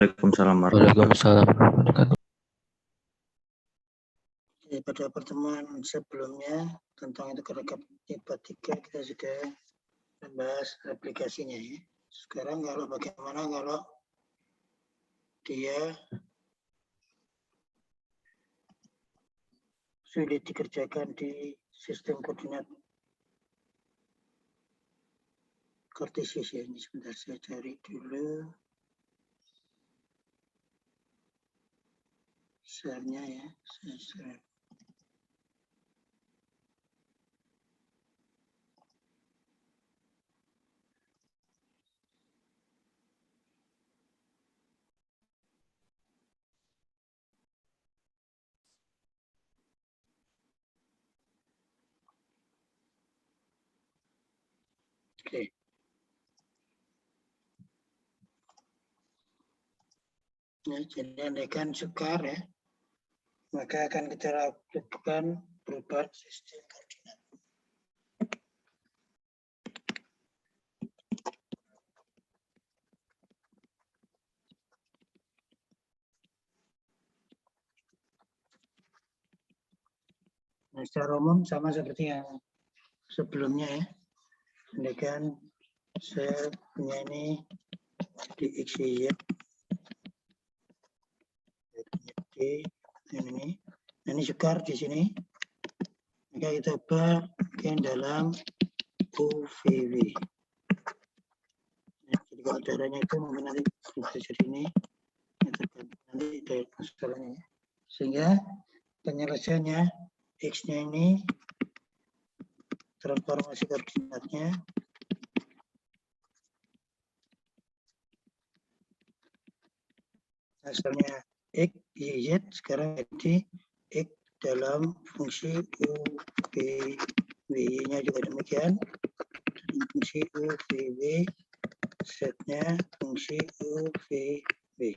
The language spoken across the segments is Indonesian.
Waalaikumsalam. Waalaikumsalam warahmatullahi wabarakatuh. Pada pertemuan sebelumnya tentang integratif IPA 3 kita sudah membahas aplikasinya ya. Sekarang bagaimana kalau dia sulit dikerjakan di sistem koordinat kartesius ya. Ini sebentar saya cari dulu share-nya ya. Saya share. Oke. Ya, jadi andaikan sukar ya, maka akan kita lakukan perubahan sistem koordinat. Nah, secara umum sama seperti yang sebelumnya ya. Andaikan saya punya ini di X, Y, D, ini. Nah, ini sukar di sini. Maka kita pakai dalam UVW. Nah, jadi kalau caranya itu mungkin nanti bisa jadi ini. Tergantung nanti dari masalahnya. Sehingga penyelesaiannya X-nya ini transformasi koordinatnya asalnya X, Y, Z sekarang jadi X dalam fungsi U, V, W nya juga demikian. Fungsi U, V, W, Z-nya fungsi U, V, W.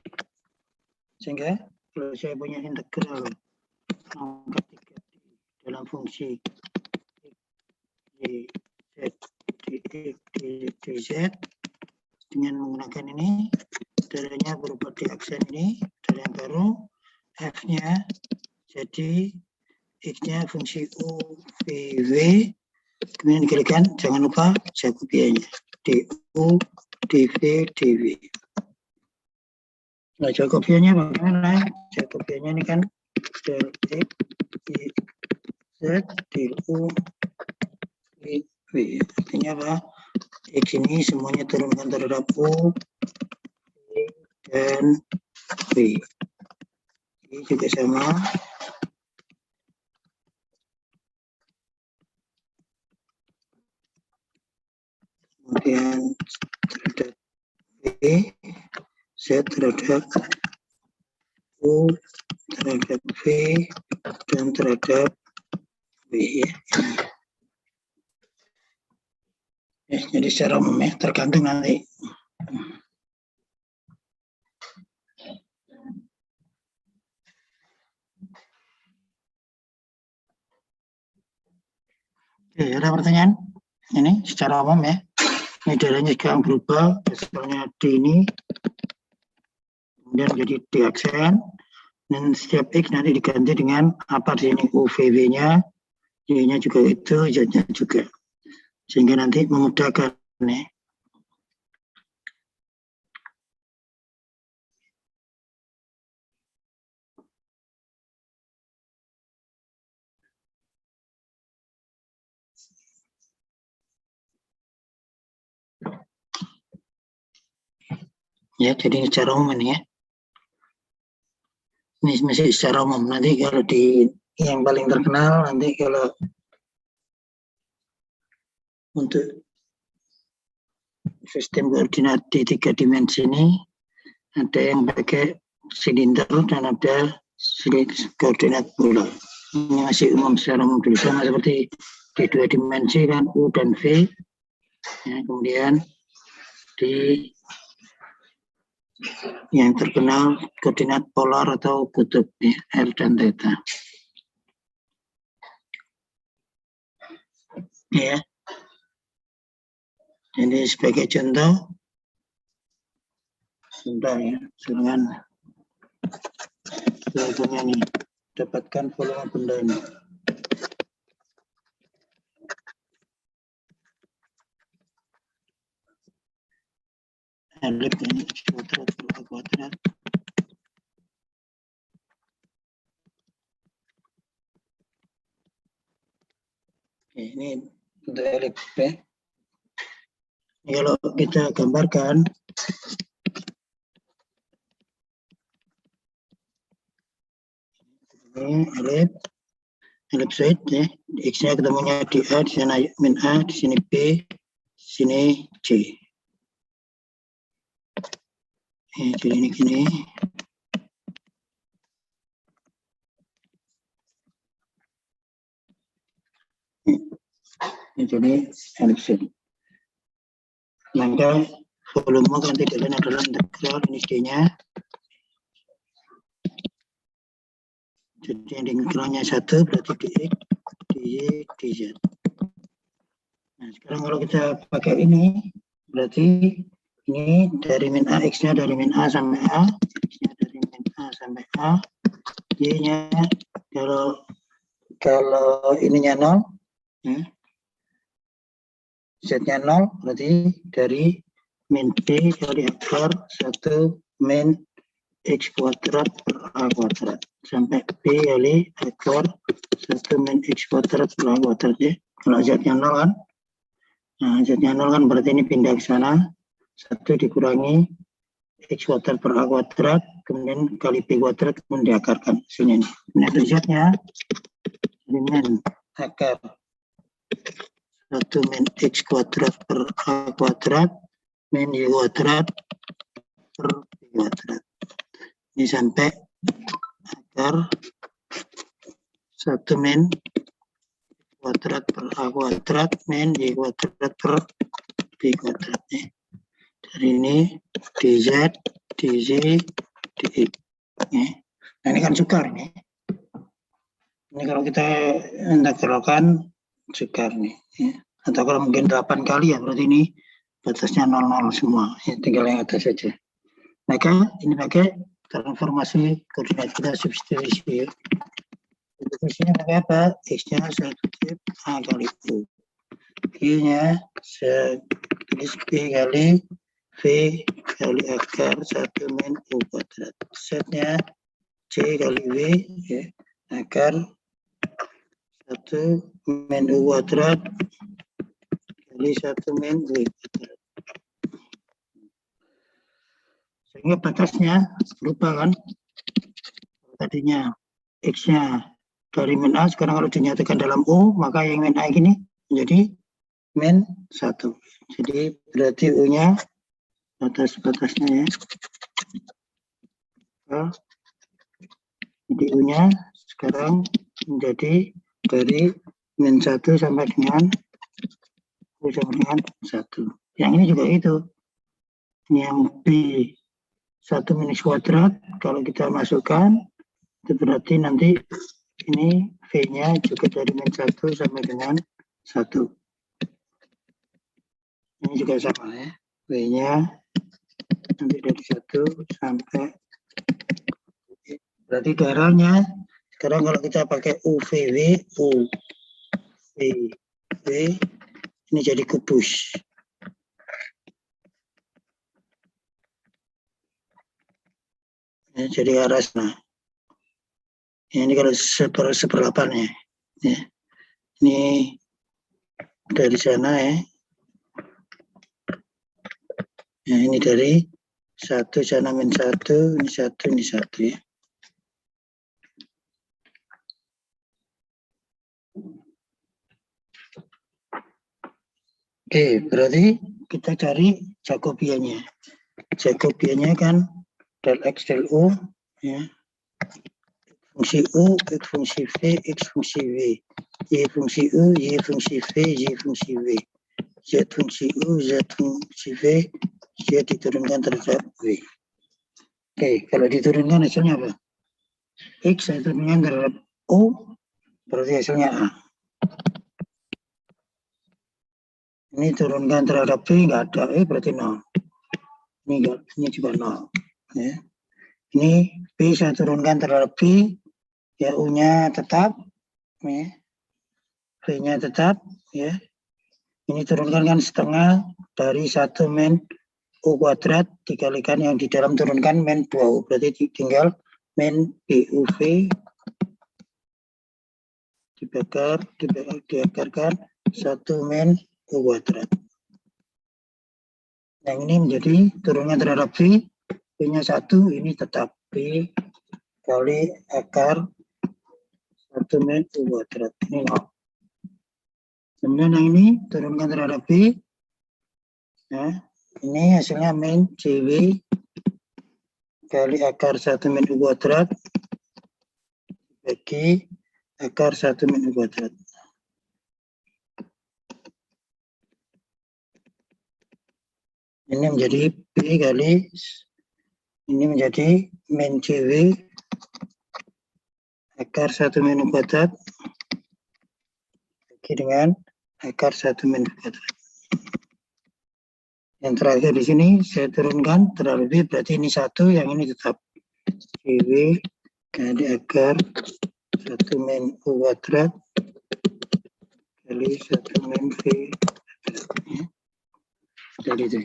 Sehingga kalau saya punya integral angka 3 dalam fungsi X, Y, Z, di Z dengan menggunakan ini, darahnya berubah di aksen ini, dari yang baru, F-nya jadi X-nya fungsi U, V, W, kemudian dikalikan, jangan lupa Jacobiannya, DU, DV, DW. Nah, Jacobiannya bagaimana? Jacobiannya ini kan del X, Y, Z, del U, V, W. Artinya apa? X ini semuanya turunkan terhadap U, V, dan W. Ini juga sama. Kemudian terhadap W, Z terhadap U, terhadap V, dan terhadap W. Ya, jadi secara umum ya, tergantung nanti. Oke, ada pertanyaan? Ini secara umum ya. Ini darahnya sekarang berubah, misalnya D ini, kemudian jadi D aksen, dan setiap X nanti diganti dengan apa di sini UVW-nya, Y-nya juga itu, Z-nya juga. Sehingga nanti memudahkan ya. Ya, jadi secara umum ya. Ini masih secara umum. Nanti kalau di yang paling terkenal, nanti kalau untuk sistem koordinat di 3 dimensi ini, ada yang pakai silinder dan ada koordinat bola. Ini masih umum secara umum dulu, sama seperti di 2 dimensi kan U dan V. Ya, kemudian di yang terkenal koordinat polar atau kutub ya, R dan theta. Ya. Jadi sebagai contoh, Sebentar ya, dengan lagunya nih, dapatkan volume benda ini. Elip ini kuadrat per A kuadrat. Oke, ini untuk elip ya. Kalau kita gambarkan ini elipsoid ya, x-nya ketemunya di A, di sana min A, di sini B, di sini C. Jadi ini gini. Jadi elipsoid. Maka volume kan tidak lain adalah integral ini D-nya. Jadi yang integralnya 1 berarti dx, dy, dz. Nah, sekarang kalau kita pakai ini, berarti ini dari min A, X-nya dari min A sampai A, X-nya dari min A sampai A, Y-nya kalau ininya 0, ya, Z-nya 0, berarti dari min B kali akar 1 min X kuadrat per A kuadrat, sampai B kali akar 1 min X kuadrat per A kuadrat ya. Kalau Z-nya 0 kan, nah Z-nya 0 kan berarti ini pindah ke sana, 1 dikurangi X kuadrat per A kuadrat, kemudian kali B kuadrat, kemudian diakarkan hasilnya ini. Nah itu Z-nya, min akar 1 min X kuadrat per A kuadrat, min Y kuadrat per B kuadrat. Ini sampai akar 1 min kuadrat per A kuadrat, min Y kuadrat per B kuadrat ya. Dari ini dz, dz, dx ya. Nah ini kan sukar nih. Ini kalau kita integralkan sukar nih ya. Atau kalau mungkin 8 kali ya, berarti ini batasnya 0,0 semua ya, tinggal yang atas saja. Maka ini pakai transformasi koordinat, kita substitusi ya. Substitusinya pakai apa? X-nya saya tulis A kali U, Y-nya saya tulis B kali V kali akar 1 min U kuadrat, Z-nya C kali W ya, akar 1 min U kuadrat kali 1 min W kuadrat. Sehingga batasnya berubah kan, tadinya X-nya dari min A, sekarang kalau dinyatakan dalam U, maka yang min A ini menjadi min 1. Jadi berarti U-nya, batas-batasnya ya. Jadi U-nya sekarang menjadi dari min 1 sampai dengan U sampai dengan 1. Yang ini juga itu. Yang B 1 min X kuadrat, kalau kita masukkan, itu berarti nanti ini V-nya juga dari min 1 sampai dengan 1. Ini juga sama ya. V-nya nanti dari 1 sampai, berarti daerahnya sekarang kalau kita pakai UVW, UVW ini jadi kubus. Ya, jadi arah sana. Ya, ini kalau seperdelapannya. Ya. Ini dari sana ya. Ya, ini dari 1 sana min 1, ini 1, ini 1 ya. Oke, berarti kita cari Jacobiannya. Jacobiannya kan del X del U ya. Fungsi U, X fungsi V, X fungsi W. Y fungsi U, Y fungsi V, Y fungsi W. Z fungsi U, Z fungsi V, Z diturunkan terhadap W. Oke, kalau diturunkan hasilnya apa? X saya turunkan terhadap U, berarti hasilnya A. Ini turunkan terhadap B, nggak ada, berarti 0. Ini juga 0. Ya. Ini B saya turunkan terhadap B, ya U-nya tetap, ya. V-nya tetap, ya. Ini turunkan kan setengah dari 1 min U kuadrat dikalikan yang di dalam turunkan min 2U. Berarti tinggal min BUV diakarkan 1 min U kuadrat. Yang ini menjadi turunnya terhadap V, V-nya 1, ini tetap B kali akar 1 min U kuadrat. Ini 0. Kemudian yang ini turunkan terhadap B, ya, ini hasilnya min JW kali akar 1 min U kuadrat bagi akar 1 min U kuadrat. Ini menjadi B kali, ini menjadi min JW akar 1 min U kuadrat bagi dengan akar 1 min U kuadrat. Yang terakhir di sini saya turunkan terhadap B, berarti ini 1, yang ini tetap JW kali akar 1 min U kuadrat kali 1 min V kuadrat. Jadi itu.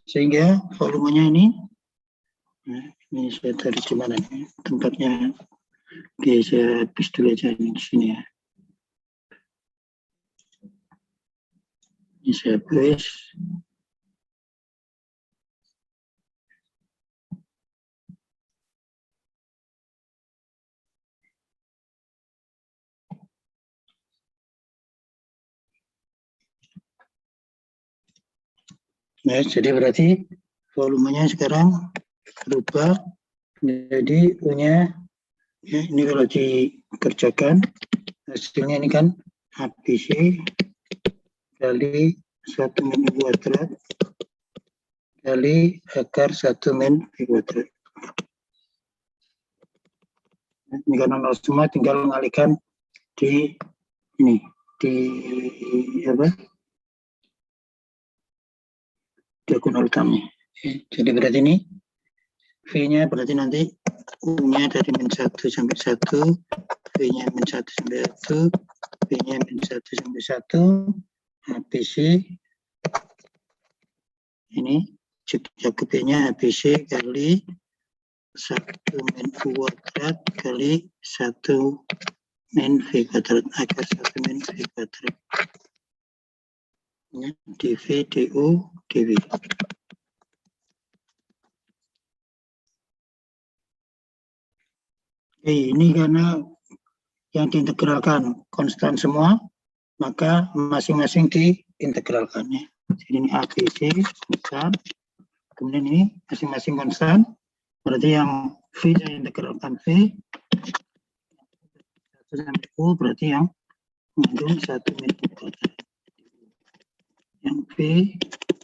Sehingga volumenya ini, nah, ini saya tarik di mana nih tempatnya. Oke, saya hapus dulu aja ini di sini ya. Ini saya hapus. Nah, jadi berarti volumenya sekarang berubah menjadi U-nya, ya, ini kalau dikerjakan hasilnya ini kan ABC kali 1 min U kuadrat kali akar 1 min V kuadrat. Ini karena 0 semua, tinggal mengalihkan di ini, di apa? Diagonal utama. Jadi berarti ini V-nya berarti nanti U-nya dari min 1 sampai 1, V-nya min 1 sampai 1, V-nya min 1 sampai 1, ABC ini Jakob B-nya ABC kali 1 min U kuadrat kali 1 min V kuadrat akar 1 min V kuadrat. Ya, dV, DU, dV. Ini karena yang diintegralkan konstan semua, maka masing-masing diintegralkannya. Jadi ini ABC konstan, kemudian ini masing-masing konstan, berarti yang V saya integralkan V, 1 sampai U berarti yang mengandung 1 min U kuadrat. Yang V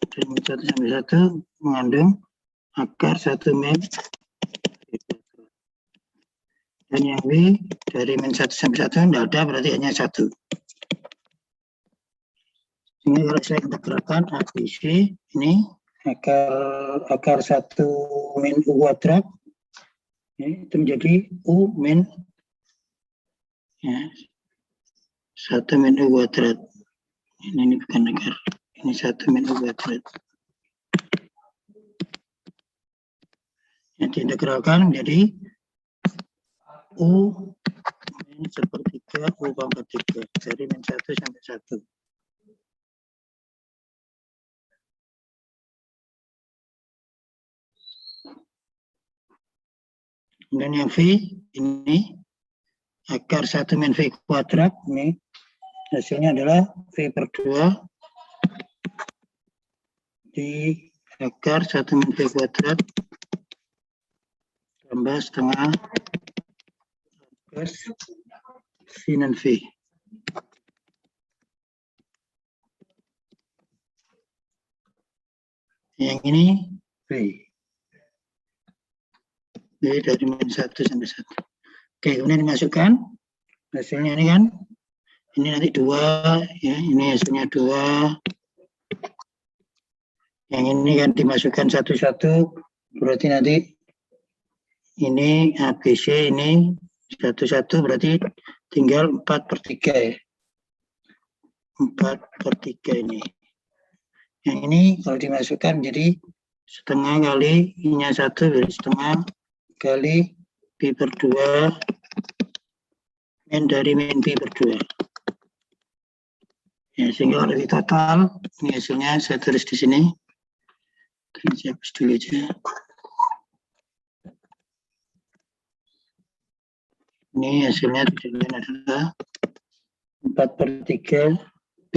dari min 1 sampai 1 mengandung akar 1 min V kuadrat. Dan yang W dari min 1 sampai 1 tidak ada, berarti hanya 1. Ini kalau saya integralkan ABC, ini akar 1 min U kuadrat, ya, itu menjadi U min, ya, 1 min U kuadrat. Ini bukan akar, ini 1 min U kuadrat. Yang diintegralkan menjadi U min sepertiga U pangkat 3 dari min 1 sampai 1. Kemudian yang V ini akar 1 min V kuadrat, ini hasilnya adalah V per 2 di akar 1 min V kuadrat tambah setengah plus sinan V. Yang ini V. V dari min 1 sampai 1. Oke, kemudian dimasukkan hasilnya ini kan, ini nanti 2, ya, ini hasilnya 2. Yang ini kan dimasukkan satu-satu, Berarti nanti ini ABC ini 1 berarti tinggal 4/3 ya. 4/3 ini. Yang ini kalau dimasukkan menjadi setengah kali I-nya 1 berarti setengah kali B/2 min dari min B/2. Ya, sehingga kalau di total ini hasilnya saya tulis di sini. Saya hapus dulu aja. Ini hasilnya tidak lain adalah 4/3 P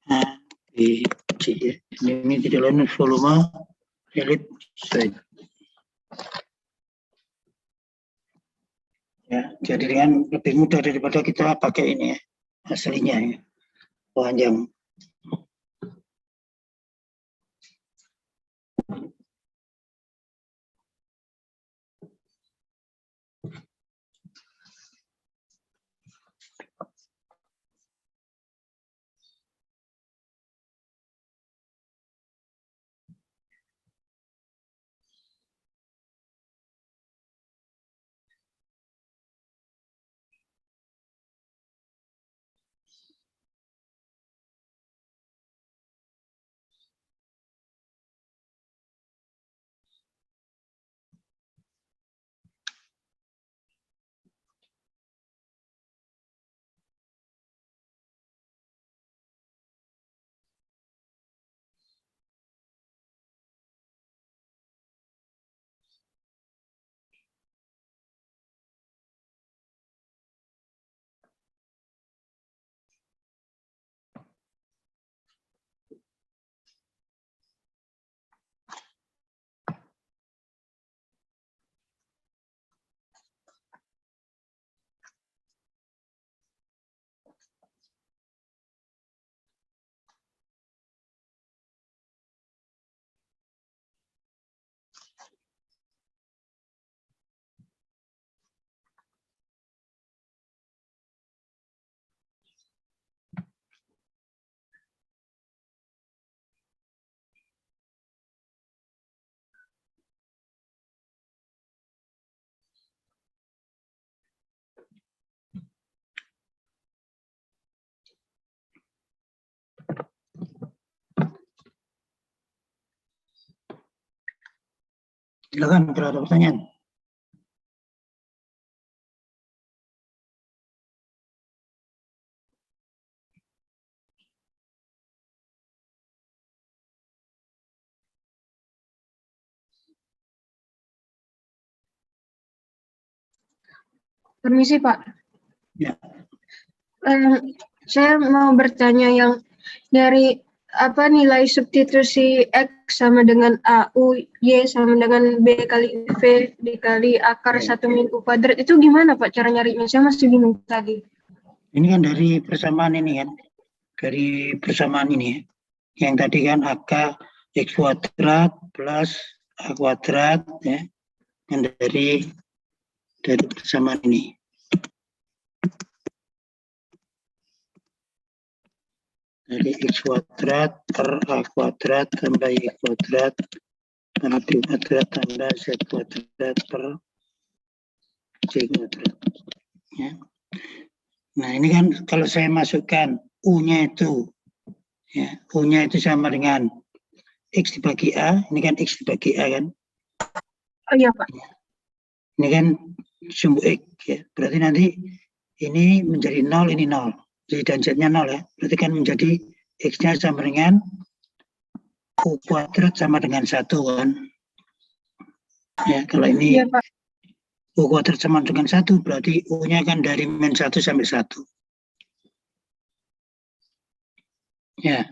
A B C. Ini tidak lain volume elipsoid. Ya, jadi dengan lebih mudah daripada kita pakai ini ya, aslinya ya, panjang. Silakan kalau ada pertanyaan. Permisi Pak. Ya. Saya mau bertanya yang dari apa nilai substitusi X sama dengan A, U, Y sama dengan B kali V dikali akar 1 min U kuadrat itu gimana Pak cara nyarinya? Saya masih bingung tadi. Ini kan dari persamaan ini kan. Dari persamaan ini ya. Yang tadi kan AK X kuadrat plus A kuadrat ya. Yang dari persamaan ini. Dari X kuadrat per A kuadrat tambah Y kuadrat per B kuadrat tambah Z kuadrat per C kuadrat. Ya. Nah ini kan kalau saya masukkan U-nya itu, ya, U-nya itu sama dengan X dibagi A, ini kan X dibagi A kan? Oh iya Pak. Ini kan sumbu X, ya. Berarti nanti ini menjadi 0, ini 0. Jadi dan Z-nya 0 ya. Berarti kan menjadi X-nya sama dengan U kuadrat sama dengan 1 kan. Ya, kalau ini Iya, Pak. U kuadrat sama dengan 1, berarti U-nya kan dari min 1 sampai 1. Ya.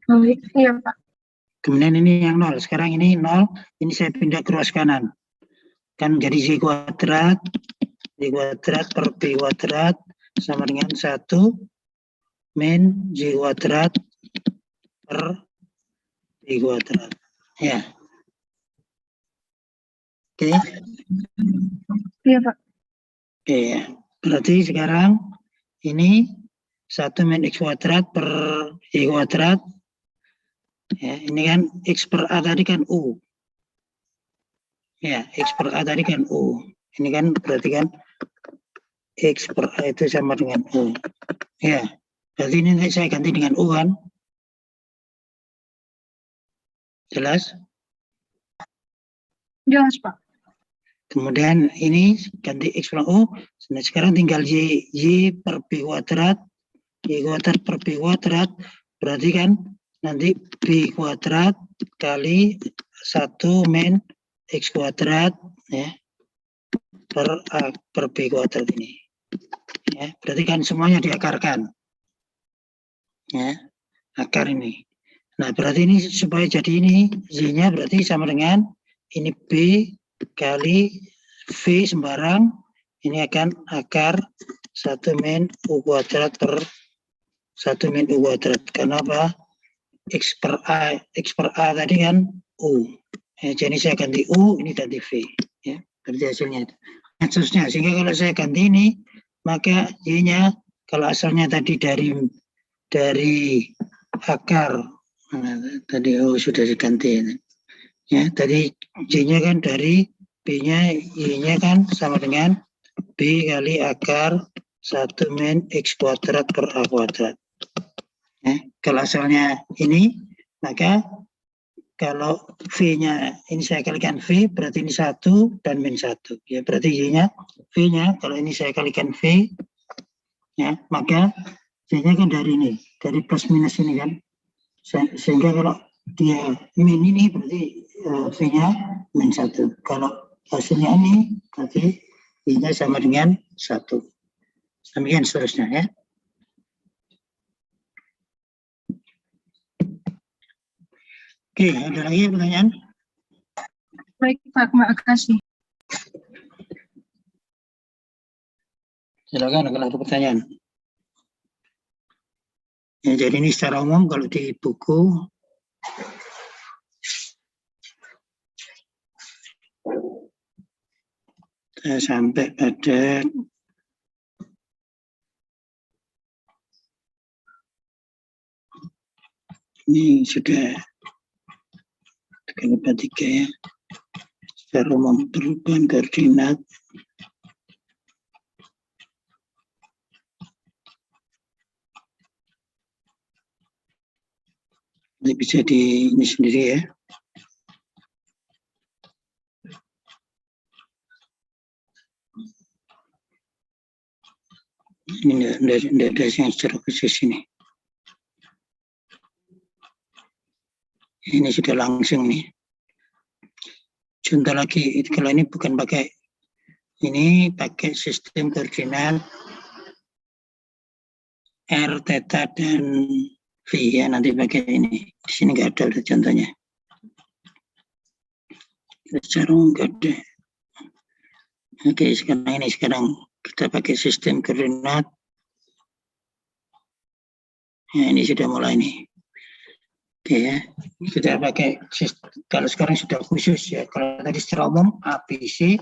Oh, iya Pak. Kemudian ini yang 0. Sekarang ini 0, ini saya pindah ke ruas kanan. Kan menjadi Y kuadrat per B kuadrat sama dengan 1 min Y kuadrat per B kuadrat. Ya. Oke. Iya Pak. Oke, ya. Berarti sekarang ini 1 min X kuadrat per Y kuadrat Ya, ini kan X per A tadi kan U. Ya, X per A tadi kan U. Ini kan berarti kan X per A itu sama dengan U. Ya, berarti ini saya ganti dengan U kan? Jelas? Jelas, Pak. Kemudian ini ganti X per U. Nah, sekarang tinggal Y per B kuadrat. Y kuadrat per B kuadrat. Berarti kan nanti B kuadrat kali 1 min X kuadrat ya, per B kuadrat ini. Ya, berarti kan semuanya diakarkan. Ya, akar ini. Nah, berarti ini supaya jadi ini, Y-nya berarti sama dengan ini B kali V sembarang, ini akan akar 1 min U kuadrat per 1 min U kuadrat. Karena apa? X per A tadi kan U. Ya, jadi saya ganti U, ini ganti V. Ya, berarti hasilnya itu. Seterusnya, sehingga kalau saya ganti ini, maka Y-nya kalau asalnya tadi dari akar, nah, tadi sudah diganti. Ya, tadi Y-nya kan dari B-nya, Y-nya kan sama dengan B kali akar 1 min X kuadrat per A kuadrat. Ya, kalau asalnya ini, maka kalau V-nya ini saya kalikan V, berarti ini 1 dan min 1. Ya, berarti Y-nya, V-nya, kalau ini saya kalikan V, ya, maka Y-nya kan dari ini, dari plus minus ini kan. Sehingga kalau dia min ini, berarti V-nya min 1. Kalau hasilnya ini, berarti Y-nya sama dengan 1. Demikian seterusnya ya. Oke, ada lagi pertanyaan? Baik, Pak. Makasih. Silakan kalau ada pertanyaan. Ya, jadi ini secara umum kalau di buku saya sampai pada ini sudah kalimat 3 ya. Secara umum perubahan koordinat ini bisa di ini sendiri ya. Ini tidak ada yang secara khusus ini. Ini sudah langsung nih. Contoh lagi, kalau ini bukan pakai ini, pakai sistem koordinat R, theta, dan V ya, nanti pakai ini. Di sini nggak ada contohnya. Secara nggak ada. Oke, sekarang kita pakai sistem koordinat. Ya, ini sudah mulai nih. Oke ya, sudah pakai sistem, kalau sekarang sudah khusus ya. Kalau tadi secara umum ABC,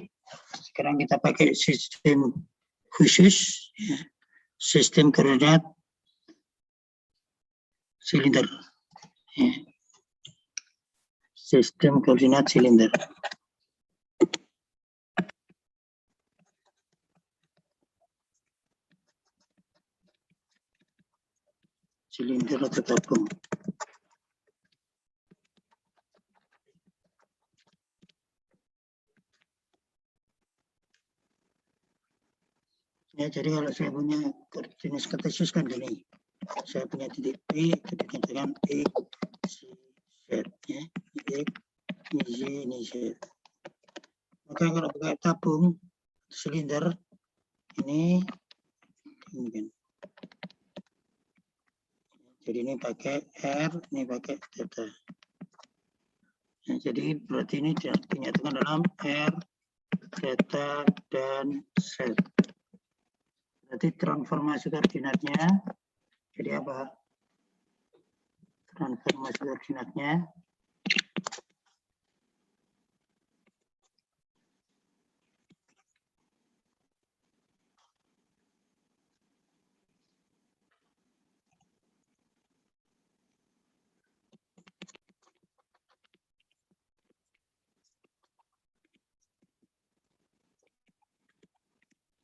sekarang kita pakai sistem khusus ya. Sistem koordinat silinder. Ya. Sistem koordinat silinder. Silinder atau tabung. Ya, jadi kalau saya punya jenis kartesius kan gini. Saya punya titik P, titiknya dengan X, Y, Z. Ya. X, Y, ini Z. Maka kalau pakai tabung, silinder, ini kan. Jadi ini pakai R, ini pakai theta. Nah, jadi berarti ini dinyatakan dalam R, theta, dan Z. Berarti transformasi koordinatnya jadi apa? Transformasi koordinatnya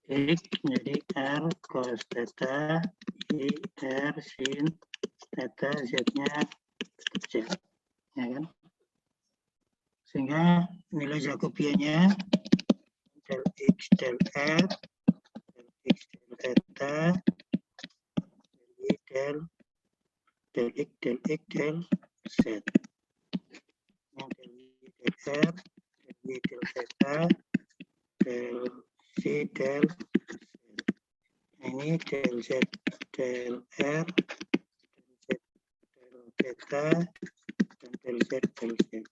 X menjadi R cos theta I R sin theta Z-nya Z, ya kan? Sehingga nilai Jacobiannya del X del R del X del theta del X del X del Z. Yang del Y del R del Y del theta del C del Z. Ini del Z del R del Z del theta dan del Z del Z.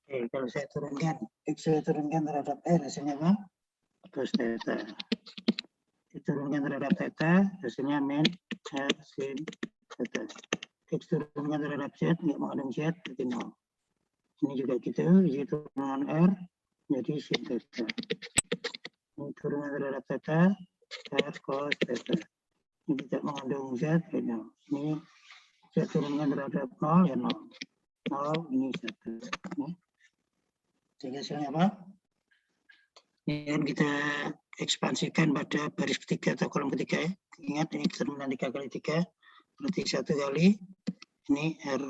Oke, kalau saya turunkan X saya turunkan terhadap R hasilnya apa? Cos theta. Diturunkan terhadap theta hasilnya min R sin theta. X turunkan terhadap Z nggak mengandung Z berarti 0. Ini juga gitu, Y turunan R jadi sin theta. Ini turunkan terhadap theta R cos theta. Ini tidak mengandung Z ya 0. Ini Z turunkan terhadap 0 ya 0. 0 ini 1. Ini. Sehingga hasilnya apa? Ini kan kita ekspansikan pada baris ketiga atau kolom ketiga ya. Ingat ini determinan 3 kali 3 berarti 1 kali ini R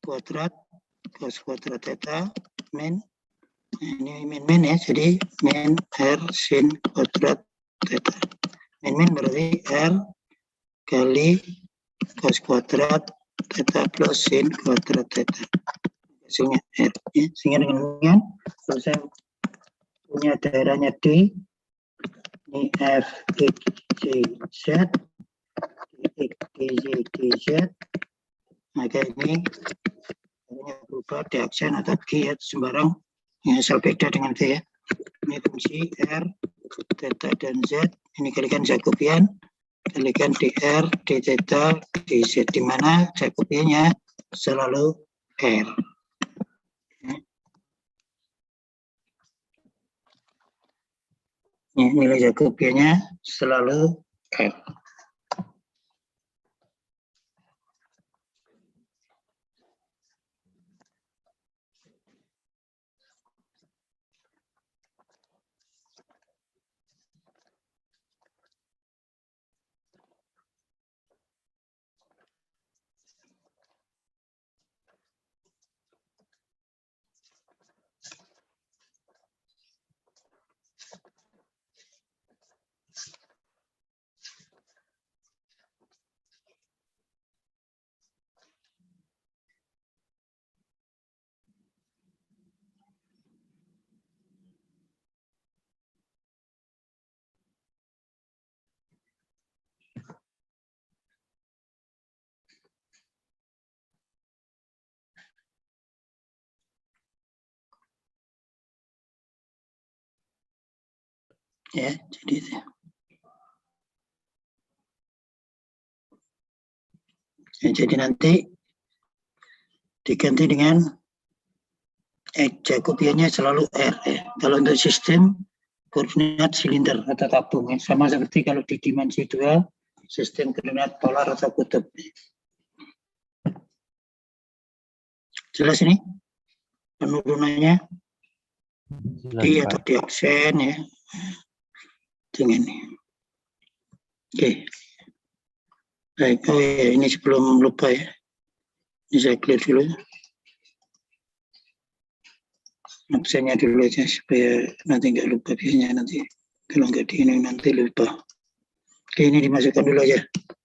kuadrat cos kuadrat theta min ini min ya, jadi min R sin kuadrat theta. Min berarti R kali cos kuadrat theta plus sin kuadrat theta. Hasilnya R ya. Sehingga dengan demikian kalau saya punya daerahnya D, ini F, X, Y, Z, X, Y, Z, maka ini berubah di aksen atau G ya, sembarang yang asal beda dengan V ya. Ini fungsi R, theta dan Z, ini kalikan Jacobian, kalikan dr, d theta, dz, di mana Jacobiannya selalu R. Nilai Jacobiannya selalu R. Ya, jadi itu. Ya, jadi nanti diganti dengan Jacobiannya selalu R. Ya. Kalau untuk sistem koordinat silinder atau tabung, ya. Sama seperti kalau di dimensi 2, sistem koordinat polar atau kutub. Jelas ini penurunannya di atau di aksen ya. Dengan ini. Oke. Baik, oh ya, ini sebelum lupa ya. Ini saya clear dulu. Aksennya dulu aja supaya nanti nggak lupa, biasanya nanti kalau nggak di ini nanti lupa. Oke, ini dimasukkan dulu aja.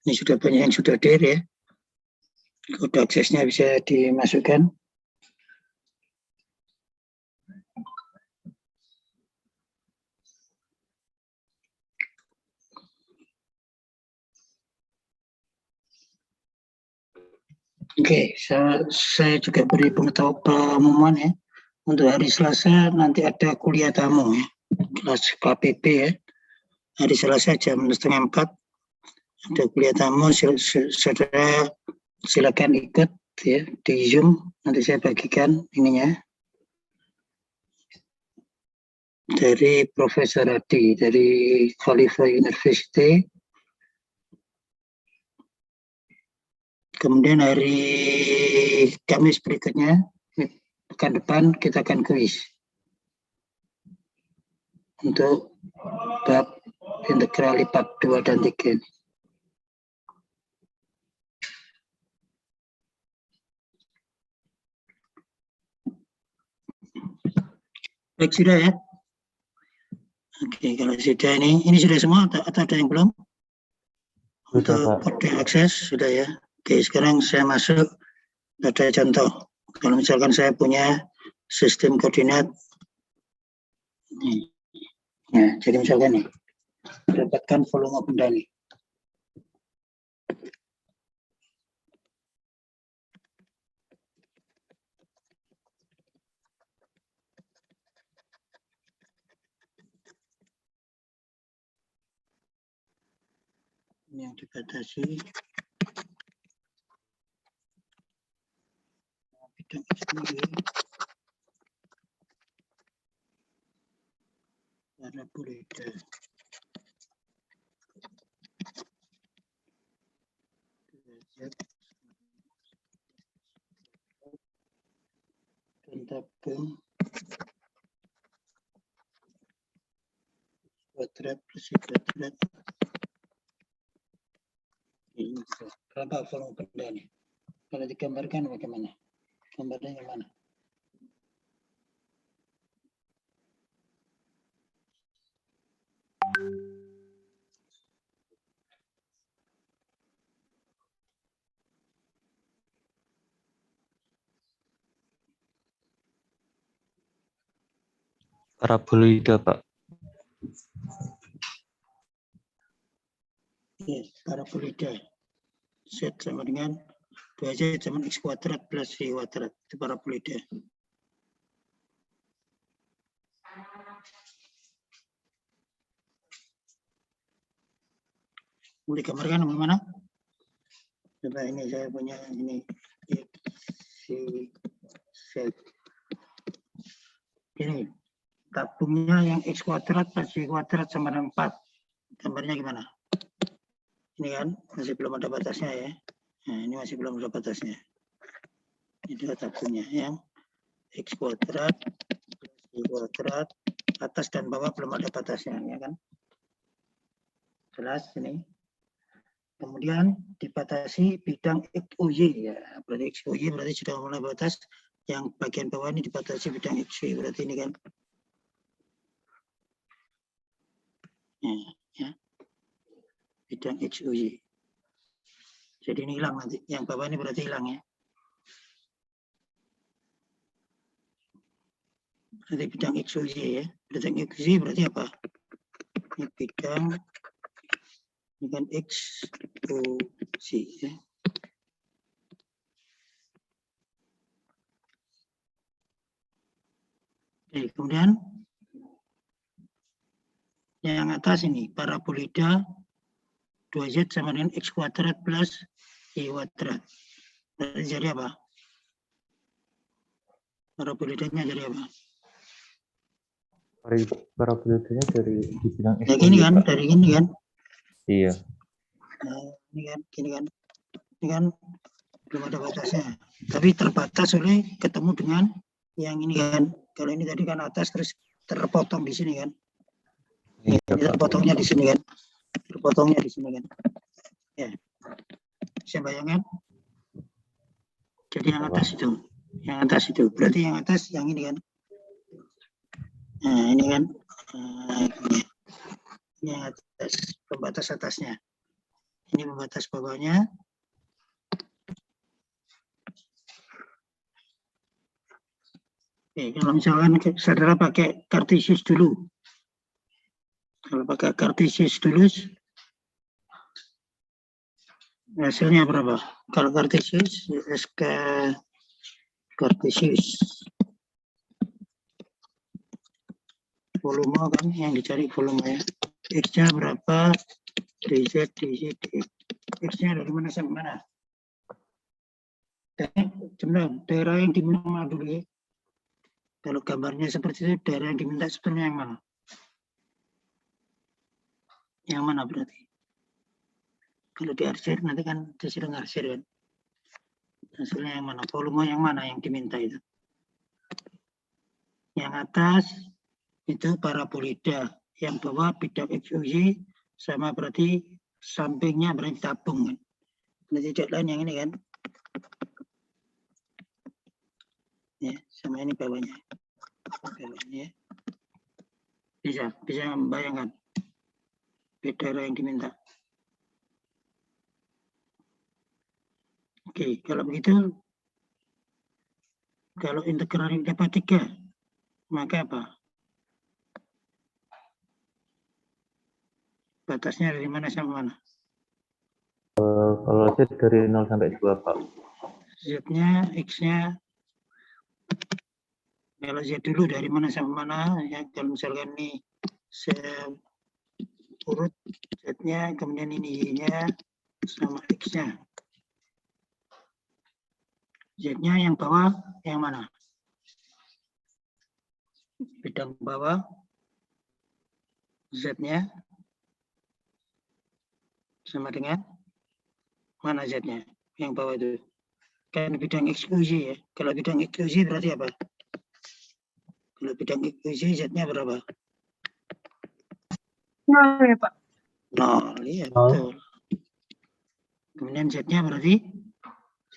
Ini sudah banyak yang sudah dir ya. Kode aksesnya bisa dimasukkan. Oke, saya juga beri pengumuman ya. Untuk hari Selasa nanti ada kuliah tamu ya, kelas KPP ya. Hari Selasa jam 3:30 ada kuliah tamu. Saudara silakan ikut ya di Zoom. Nanti saya bagikan ininya dari Profesor Adi dari Khalifa University. Kemudian hari Kamis berikutnya, pekan depan kita akan kuis. untuk bab integral bab 2 dan 3 ini. Baik, sudah ya? Oke, kalau sudah ini sudah semua atau ada yang belum? Sudah, Untuk Pak. kode akses sudah ya. Oke, sekarang saya masuk ada contoh. Kalau misalkan saya punya sistem koordinat nih. Ya, jadi misalkan nih, dapatkan volume benda nih. Ini yang dibatasi bidang XY parabola dan tabung kuadrat plus Y kuadrat. Ini berapa volume benda nih? Kalau digambarkan bagaimana? Gambarnya yang mana? Parabolida, Pak. Ya, parabolida. Z sama dengan 2Z sama X kuadrat plus Y kuadrat. Itu parabolida. Boleh gambarkan bagaimana? Coba ini saya punya ini X, Y, Z. Ini tabungnya yang X kuadrat plus Y kuadrat sama dengan 4. Gambarnya gimana? Ini kan masih belum ada batasnya ya. Nah, ini masih belum ada batasnya. Ini tabungnya yang X kuadrat plus Y kuadrat, atas dan bawah belum ada batasnya ya kan? Jelas ini. Kemudian dibatasi bidang XY ya. Berarti XY berarti sudah mulai batas. Yang bagian bawah ini dibatasi bidang XY berarti ini kan. Ya. Bidang XY. Jadi ini hilang nanti. Yang bawah ini berarti hilang ya. Berarti bidang XY ya. Bidang XY berarti apa? Ini bidang ini kan XY ya. Oke, kemudian yang atas ini parabolida 2Z sama dengan X kuadrat plus Y kuadrat. Berarti jadi apa? Parabolidanya jadi apa? Parabolidanya dari dibilang Ya gini kan, Pak. dari gini kan. Iya. Nah, ini kan, gini kan. Ini kan belum ada batasnya. Tapi terbatas oleh ketemu dengan yang ini kan. Kalau ini tadi kan atas terus terpotong di sini kan. Iya, Ini terpotongnya di sini kan. Terpotongnya di sini kan. Ya. Saya bayangkan. Jadi yang atas itu. Yang atas itu. Berarti yang atas yang ini kan. Nah, ini kan. Ini yang atas. Pembatas atasnya. Ini pembatas bawahnya. Oke, kalau misalkan saudara pakai kartesius dulu. Kalau pakai kartesius dulu, hasilnya berapa? Kalau kartesius, SK kartesius. Volume kan yang dicari volume ya. X-nya berapa? DZ, DZ, DX. X-nya dari mana sampai mana? Daerah yang diminta mana dulu ya? Kalau gambarnya seperti itu, daerah yang diminta sebetulnya yang mana? Yang mana berarti? Kalau diarsir nanti kan disuruh ngarsir kan. Hasilnya yang mana? Volume yang mana yang diminta itu? Yang atas itu parabolida. Yang bawah bidang XY sama berarti sampingnya berarti tabung kan. Nah, tidak lain yang ini kan. Ya, sama ini bawahnya. Bawahnya. Bisa membayangkan beda yang diminta. Oke, kalau begitu, kalau integral ini dapat 3, maka apa? Batasnya dari mana sampai mana? Kalau Z dari 0 sampai 2, Pak. Z-nya, X-nya, kalau Z dulu dari mana sampai mana, ya kalau misalkan ini saya urut Z-nya, kemudian ini Y-nya, sama X-nya. Z-nya yang bawah, yang mana? Bidang bawah, Z-nya, sama dengan mana Z-nya? Yang bawah itu. Kan bidang eksklusi ya. Kalau bidang eksklusi berarti apa? Kalau bidang eksklusi Z-nya berapa? 0 ya Pak. 0, iya betul. Kemudian Z-nya berarti,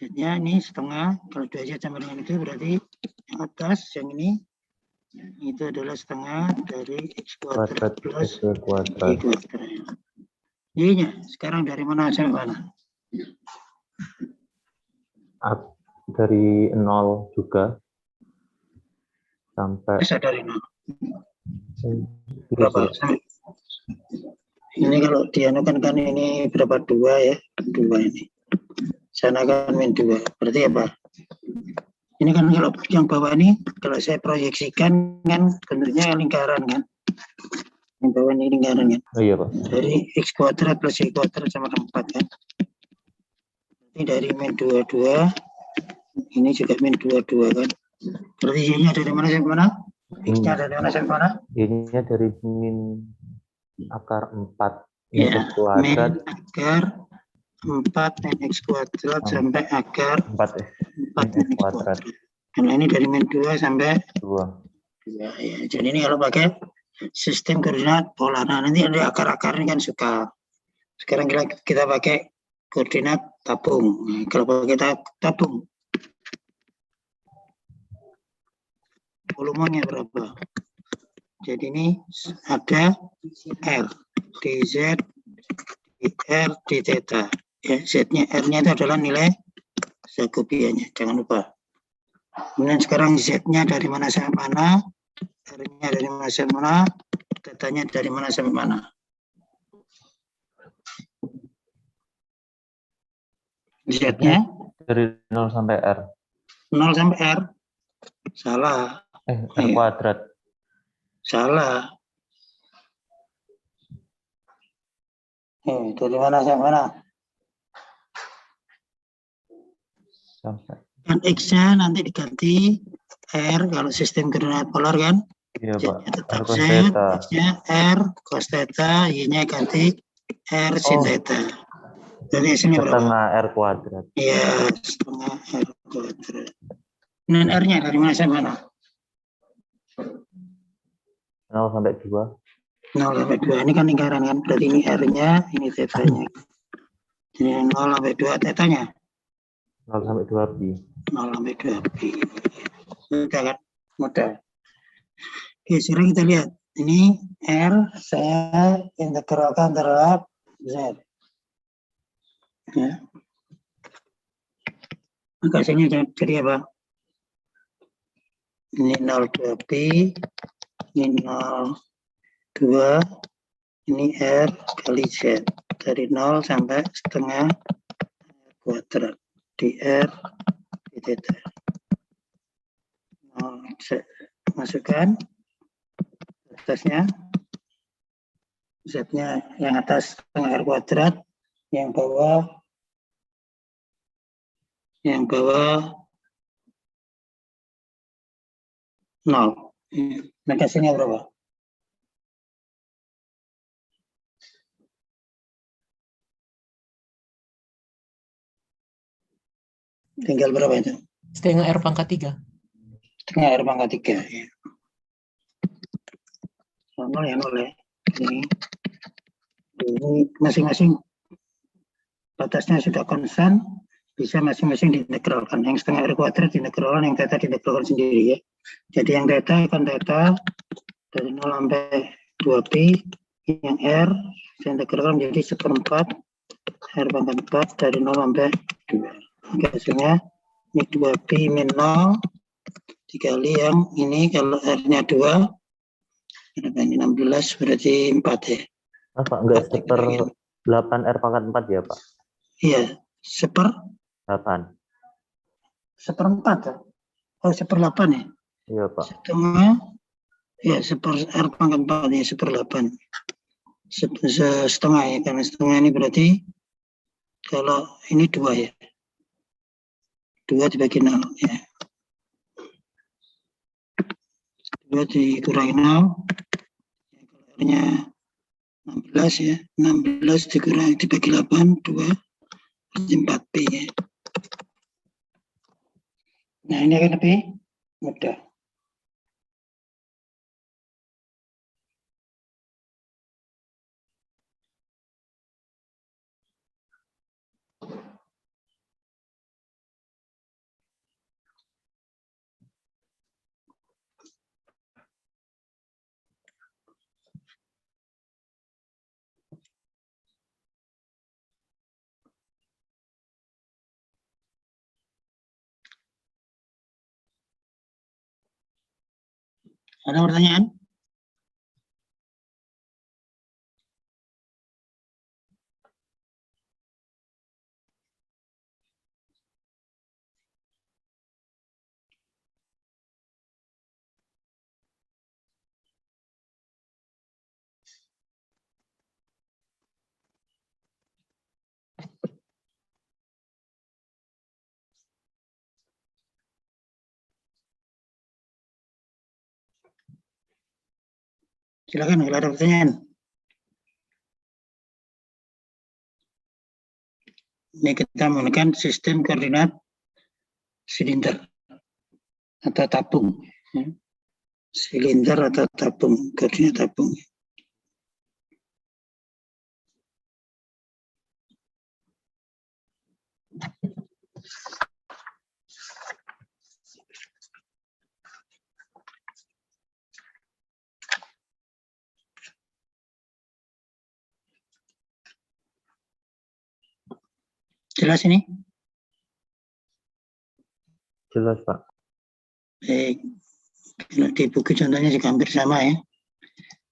Z-nya ini setengah, kalau 2Z sama dengan itu berarti yang atas, yang ini, itu adalah setengah dari X kuadrat plus Y kuadrat. kuadrat. Y-nya sekarang dari mana sampai mana? Dari 0 juga sampai Bisa dari 0. Berapa? Ini kalau dianukan kan ini berapa? 2 ya, 2 ini. Sana kan min 2. Berarti apa? Ini kan kalau yang bawah ini, kalau saya proyeksikan kan bentuknya lingkaran kan. Yang bawah ini lingkaran kan. Oh iya Pak. Dari X kuadrat plus Y kuadrat sama 4 kan. Ini dari min 22, ini juga min 22 kan. Berarti Y-nya dari mana sampai mana? X-nya dari mana sampai mana? Y-nya dari min akar 4 Ya, X kuadrat. min akar 4 min X kuadrat sampai akar 4 min X kuadrat. Karena ini dari min 2 sampai 2. Ya, jadi ini kalau pakai sistem koordinat pola. Nah, nanti ada akar-akar ini kan suka. Sekarang kita pakai koordinat tabung. Nah, kalau pakai tabung, volumenya berapa? Jadi ini ada R, dz, dr, dθ. Ya, Z-nya, R-nya itu adalah nilai Jacobiannya, jangan lupa. Kemudian sekarang Z-nya dari mana sampai mana, R-nya dari mana sampai mana, θ-nya dari mana sampai mana. Z-nya dari 0 sampai R. 0 sampai R. Salah. R kuadrat. Salah. Dari mana sampai mana? Sampai. Dan X-nya nanti diganti R, kalau sistem koordinat polar kan. Iya Pak. Tetap R cos Z, theta. X-nya R, cos theta, Y-nya ganti R, sin theta. Jadi sini berapa? Setengah R kuadrat. Iya, setengah R kuadrat. Dan R-nya dari mana sampai mana? 0 sampai 2. 0 sampai 2. Ini kan lingkaran kan. Berarti ini R-nya, ini theta-nya. Jadi 0 sampai 2 theta-nya. 0 sampai 2 pi. 0 sampai 2 pi. Mudah kan? Mudah. Oke, sekarang kita lihat. Ini R saya integralkan terhadap Z. Ya. Maka sini jadi apa? Ini 0,2 pi, ini 0,2, ini R kali Z. Dari 0 sampai setengah R kuadrat. dr dθ. Masukkan atasnya, Z-nya yang atas setengah R kuadrat, yang bawah 0. Maka sini berapa? Tinggal berapa itu? Setengah R pangkat 3. Setengah R pangkat 3. Ya. Kalau 0 ya 0 ya. Ini masing-masing batasnya sudah konstan, bisa masing-masing diintegralkan. Yang setengah R kuadrat diintegralkan, yang theta diintegralkan sendiri ya. Jadi yang theta akan theta dari 0 sampai 2pi, yang R diintegralkan menjadi 1/4 R pangkat 4 dari 0 sampai 2. Oke, hasilnya ini 2pi min 0 dikali yang ini, kalau R-nya 2, ini 16 berarti 4 ya. Pak, enggak seper 8 R pangkat 4 ya, Pak? Iya, 8. 1/4 ya? Oh, 1/8 ya? Iya, Pak. Setengah, ya, R pangkat 4 ya, 1/8. Setengah ya, karena setengah ini berarti kalau ini 2 ya. 2 dibagi 0 ya. 2 dikurangi 0. R-nya 16 ya. 16 dikurangi dibagi 8, 2 berarti 4pi ya. Nah, ini akan lebih mudah. Ada pertanyaan? Silakan kalau ada pertanyaan. Ini kita menggunakan sistem koordinat silinder atau tabung. Silinder atau tabung, koordinat tabung. Jelas ini? Jelas, Pak. Baik. Kalau di buku contohnya juga hampir sama ya.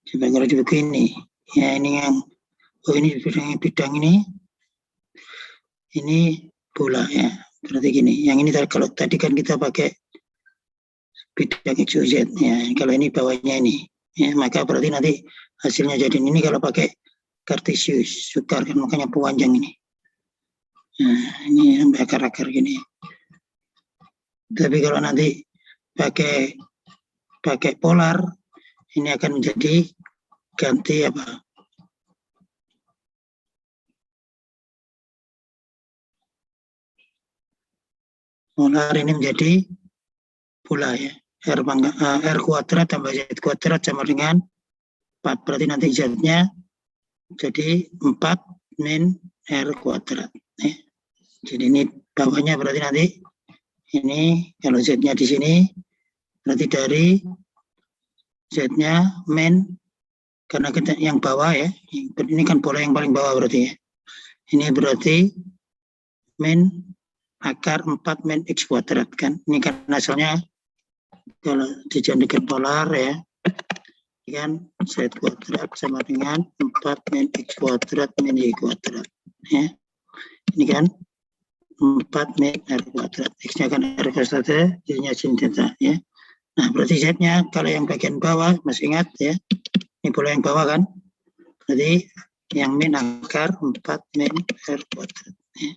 Coba kalau di buku ini, ya ini yang, oh ini bidang ini bola ya. Berarti gini, yang ini kalau tadi kan kita pakai bidang XYZ ya. Kalau ini bawahnya ini, ya maka berarti nanti hasilnya jadi ini kalau pakai kartesius, sukar kan makanya pewanjang ini. Nah, ini sampai akar-akar gini. Tapi kalau nanti pakai polar, ini akan menjadi ganti apa? Polar ini menjadi bola ya. R kuadrat tambah Z kuadrat sama dengan 4. Berarti nanti Z-nya jadi 4 min R kuadrat. Ya. Jadi ini bawahnya berarti nanti ini kalau Z-nya di sini berarti dari Z-nya min, karena kita yang bawah ya, ini kan bola yang paling bawah berarti ya. Ini berarti min akar 4 min X kuadrat kan. Ini kan asalnya kalau dijadikan polar ya, kan Z kuadrat sama dengan 4 min X kuadrat min Y kuadrat. Ya. Ini kan 4 min R kuadrat. X-nya kan R kuadrat, jadinya sin theta ya. Nah, berarti Z-nya kalau yang bagian bawah, masih ingat ya, ini bola yang bawah kan, berarti yang min akar 4 min R kuadrat. Ya.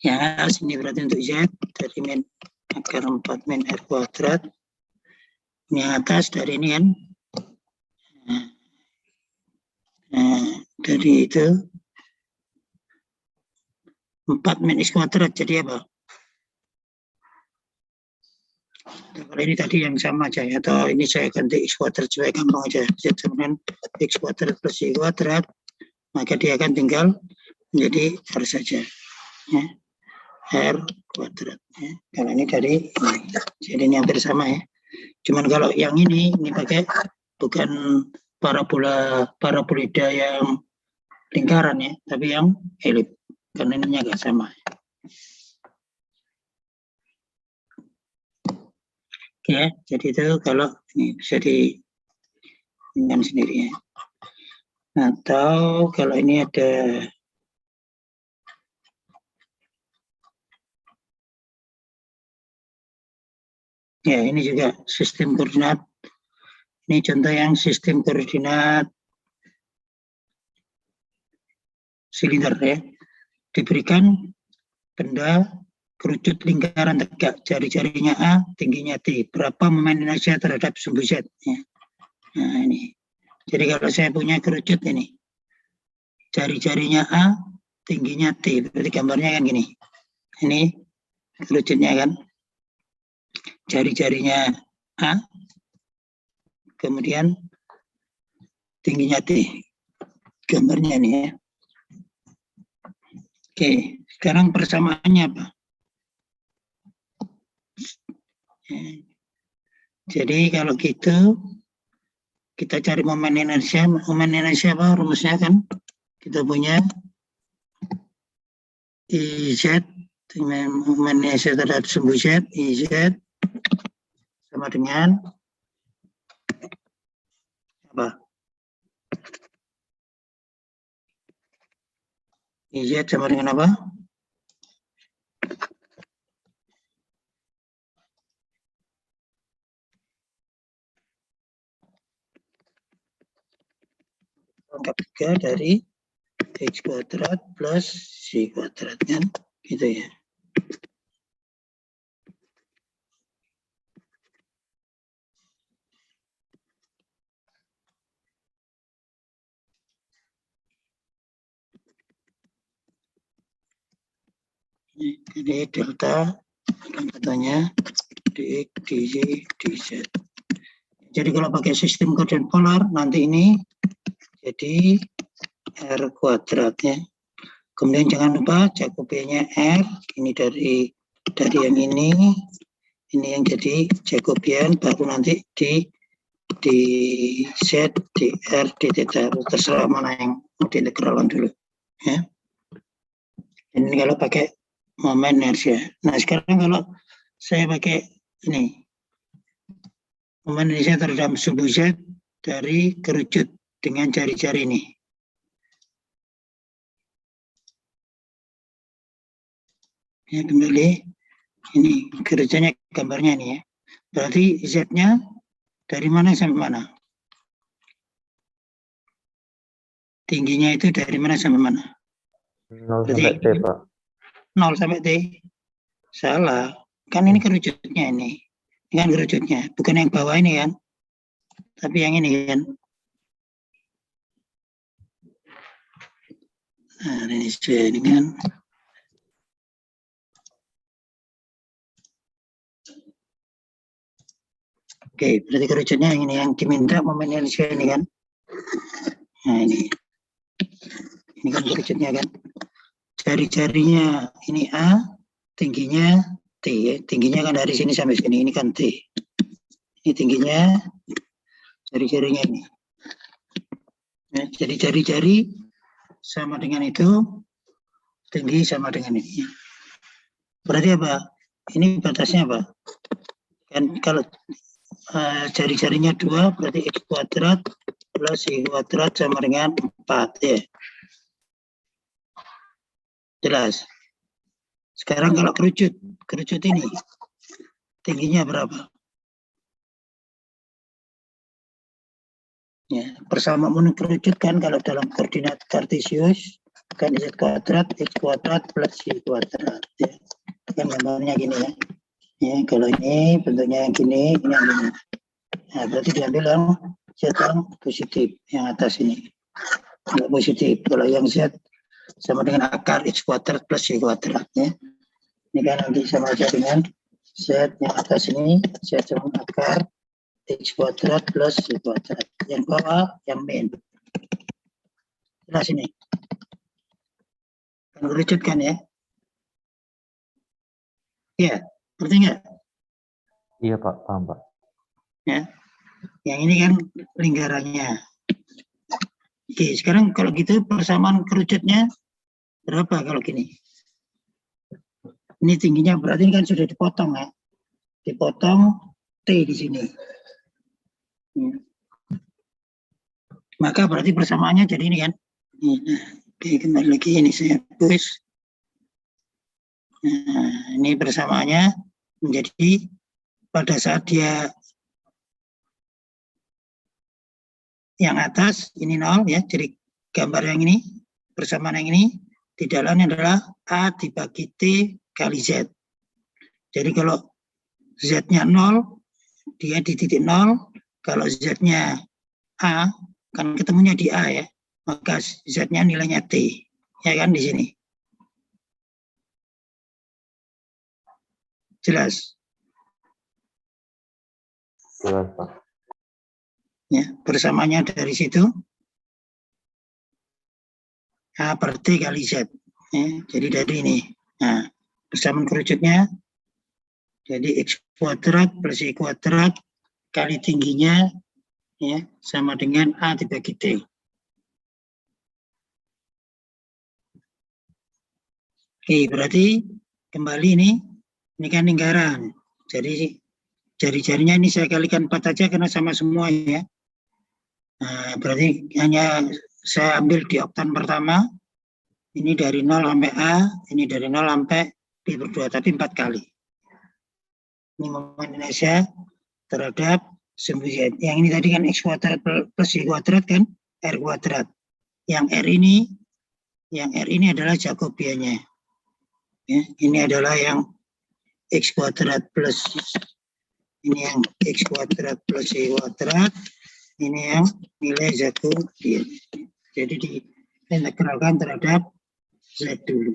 Yang atas ini berarti untuk Z, dari min akar 4 min R kuadrat. Yang atas dari ini kan, dari itu 4 min X kuadrat, jadi apa? Kalau ini tadi yang sama aja ya, atau ini saya ganti x kuadrat supaya gampang aja. Z sama dengan x kuadrat plus y kuadrat, maka dia akan tinggal menjadi R saja. Ya. R kuadrat. Ya. Kalau ini dari ini. Jadi ini hampir sama ya. Cuman kalau yang ini pakai bukan parabolida yang lingkaran ya, tapi yang elip. Karena ini agak sama. Ya, jadi itu kalau ini bisa dengan sendiri ya. Atau kalau ini ada ya, ini juga sistem koordinat. Ini contoh yang sistem koordinat silinder ya. Diberikan benda kerucut lingkaran tegak, jari-jarinya A, tingginya T. Berapa momen inersia terhadap sumbu Z? Ya. Nah ini. Jadi kalau saya punya kerucut ini, jari-jarinya A, tingginya T. Berarti gambarnya kan gini. Ini kerucutnya kan. Jari-jarinya A, kemudian tingginya T. Gambarnya ini ya. Oke, sekarang persamaannya apa? Jadi kalau gitu kita cari momen inersia apa rumusnya kan? Kita punya IZ, momen inersia terhadap sumbu Z, IZ sama dengan apa? IZ sama dengan apa? Lengkap juga dari x kuadrat plus y kuadrat kan, gitu ya. Jadi delta katanya dx, dy, dz. Jadi kalau pakai sistem koordinat polar nanti ini jadi R kuadrat ya. Kemudian jangan lupa Jacobiannya R, ini dari yang ini yang jadi Jacobian, baru nanti di Z, di R, di theta, terserah mana yang mau diintegralkan dulu ya. Ini kalau pakai momen inersia. Nah sekarang kalau saya pakai ini momen inersia terhadap sumbu Z dari kerucut dengan jari-jari ini. Ya, kembali ini kerucutnya gambarnya ini ya. Berarti Z-nya dari mana sampai mana? Tingginya itu dari mana sampai mana? 0 berarti sampai T, Pak. 0 sampai T. Salah. Kan ini kerucutnya ini. Ini kan kerucutnya. Bukan yang bawah ini kan. Tapi yang ini kan. Nah, ini kan. Oke, berarti kerucutnya yang ini, yang diminta momen inersia ini kan. Nah ini kan kerucutnya kan. Jari-jarinya ini A, tingginya T ya. Tingginya kan dari sini sampai sini, ini kan T. Ini tingginya, jari-jarinya ini. Ya, jadi jari-jari sama dengan itu, tinggi sama dengan ini. Berarti apa? Ini batasnya apa? Kan kalau jari-jarinya 2 berarti x kuadrat plus y kuadrat sama dengan 4 ya. Jelas. Sekarang kalau kerucut ini tingginya berapa? Ya, persamaan kerucut kan kalau dalam koordinat kartesius kan z kuadrat x kuadrat plus y kuadrat ya. Kan gambarnya gini ya. Ya, kalau ini bentuknya yang gini, ini yang gini. Nah, berarti diambil yang Z yang positif, yang atas ini. Yang positif. Kalau yang Z sama dengan akar X kuadrat plus Y kuadrat. Ya. Ini kan nanti sama aja dengan Z yang atas ini Z sama akar X kuadrat plus Y kuadrat. Yang bawah yang min. Jelas ini. Kan kerucutkan ya. Iya, ngerti nggak? Iya Pak, paham Pak. Ya. Yang ini kan lingkarannya. Oke, sekarang kalau gitu persamaan kerucutnya berapa kalau gini? Ini tingginya berarti ini kan sudah dipotong ya. Dipotong T di sini. Maka berarti persamaannya jadi ini kan. Oke, kembali lagi ini saya hapus. Nah, ini persamaannya menjadi pada saat dia yang atas ini 0 ya, jadi gambar yang ini persamaan yang ini tidak lain adalah A dibagi T kali Z. Jadi kalau Z-nya 0 dia di titik 0, kalau Z-nya A kan ketemunya di A ya, maka Z-nya nilainya T ya kan di sini. Jelas? Jelas Pak. Ya, persamaannya dari situ A per T kali Z. Ya, jadi dari ini. Nah, persamaan kerucutnya jadi X kuadrat plus Y kuadrat kali tingginya ya sama dengan A dibagi T. Oke, berarti kembali ini kan lingkaran. Jadi jari-jarinya ini saya kalikan 4 aja karena sama semua ya. Nah, berarti hanya saya ambil di oktan pertama. Ini dari 0 sampai A, ini dari 0 sampai B berdua, tapi 4 kali. Ini momen Indonesia terhadap sumbu Z. Yang ini tadi kan X kuadrat plus Y kuadrat kan, R kuadrat. Yang R ini adalah Jacobiannya. Ya, ini adalah yang X kuadrat plus, ini yang X kuadrat plus Y kuadrat, ini yang nilai Jacobian. Jadi diintegralkan terhadap Z dulu.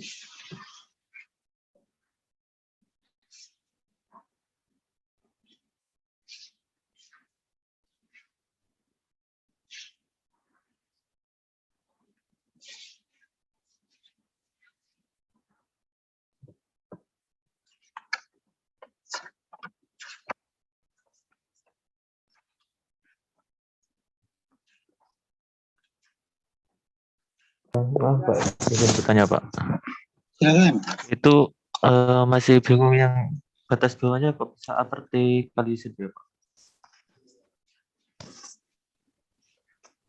Maaf Pak, izin bertanya Pak. Silakan. Itu masih bingung yang batas bawahnya kok bisa A per T kali Z ya Pak?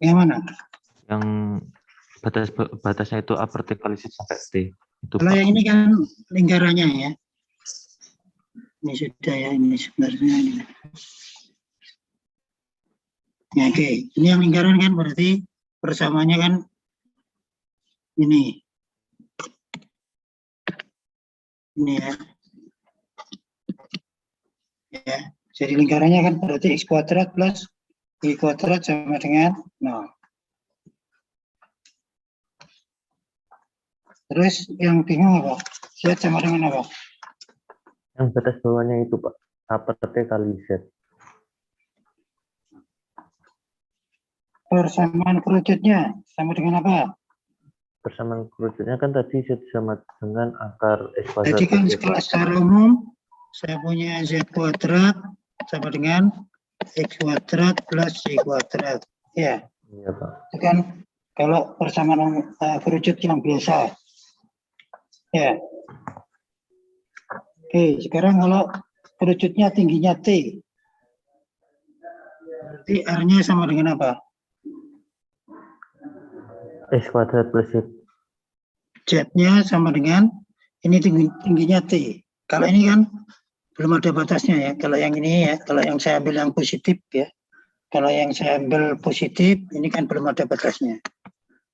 Yang mana? Yang batasnya itu A per T kali Z sampai T. Itu Kalau Pak. yang ini kan lingkarannya ya. Ini sudah ya, ini sebenarnya ini. Ya, oke, ini yang lingkaran kan berarti persamaannya kan ini. Ini ya. Ya, jadi lingkarannya kan berarti X kuadrat plus Y kuadrat sama dengan 0. Terus yang bingung apa? Z sama dengan apa? Yang batas bawahnya itu Pak, A per T kali Z. Persamaan kerucutnya sama dengan apa? Persamaan kerucutnya kan tadi Z sama dengan akar X kuadrat. Jadi kan secara umum saya punya Z kuadrat sama dengan X kuadrat plus Y kuadrat. Ya. Iya Pak. Itu kan kalau persamaan kerucut yang biasa. Ya. Oke, sekarang kalau kerucutnya tingginya T. Berarti R-nya sama dengan apa? X kuadrat plus Z. Z-nya sama dengan ini tingginya T. Kalau ini kan belum ada batasnya ya. Kalau yang ini ya, kalau yang saya ambil yang positif ya. Kalau yang saya ambil positif, ini kan belum ada batasnya.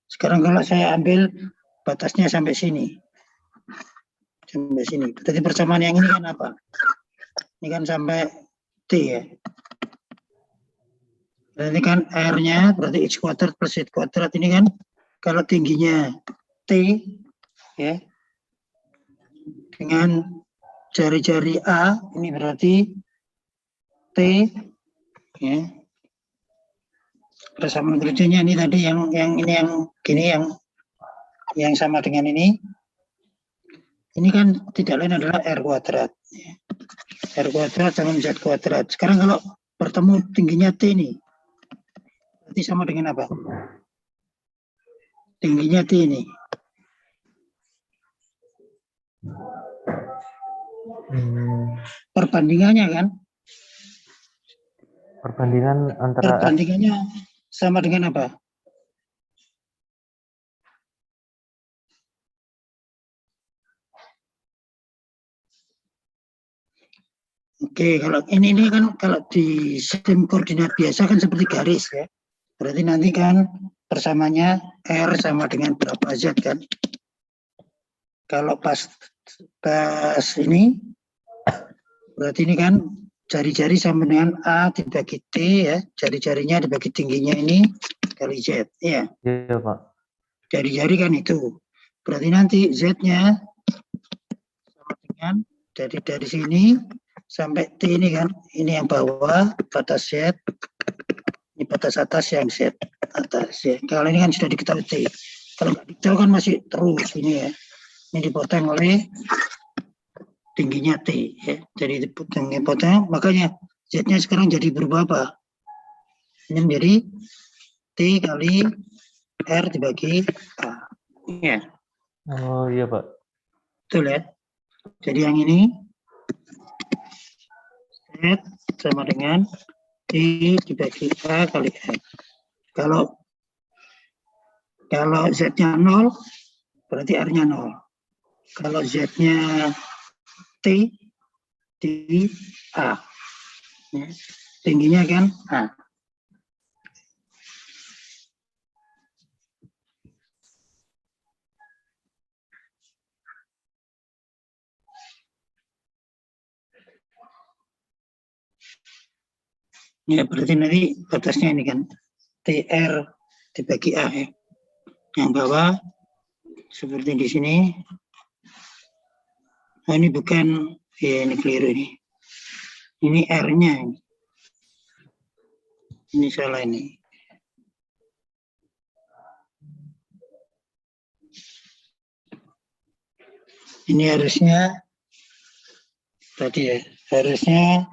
Sekarang kalau saya ambil batasnya sampai sini. Sampai sini. Berarti persamaan yang ini kan apa? Ini kan sampai T ya. Berarti kan R-nya berarti X kuadrat plus Z kuadrat ini kan kalau tingginya T ya dengan jari-jari A ini berarti T, ya. Persamaan kerjanya ini tadi yang ini yang gini yang sama dengan ini. Ini kan tidak lain adalah R kuadrat. R kuadrat sama Z kuadrat. Sekarang kalau bertemu tingginya T ini, berarti sama dengan apa? Tingginya T ini. Perbandingannya kan? Perbandingan antara Perbandingannya sama dengan apa? Oke, kalau ini kan kalau di sistem koordinat biasa kan seperti garis ya. Berarti nanti kan persamanya R sama dengan berapa Z kan. Kalau pas ini berarti ini kan jari-jari sama dengan A dibagi T ya. Jari-jarinya dibagi tingginya ini kali Z ya. Iya, Pak. Jari-jari kan itu. Berarti nanti Z-nya sama dengan dari sini sampai T ini kan, ini yang bawah batas Z, ini batas atas yang Z atas ya. Kalau ini kan sudah diketahui T. Kalau nggak diketahui kan masih terus ini ya. Ini dipotong oleh tingginya T ya. Jadi dipotong, makanya Z-nya sekarang jadi berubah apa? Ini menjadi T kali R dibagi A. Ya. Oh iya, Pak. Betul ya. Jadi yang ini Z sama dengan T dibagi A kali R. Kalau Z-nya 0, berarti R-nya 0. Kalau Z-nya T di A. Ya. Tingginya kan A. Ya, berarti nanti batasnya ini kan TR dibagi A ya. Yang bawah seperti di sini. Oh, ini bukan, ya ini keliru ini. Ini R-nya ini. Ini salah ini. Ini harusnya tadi ya, harusnya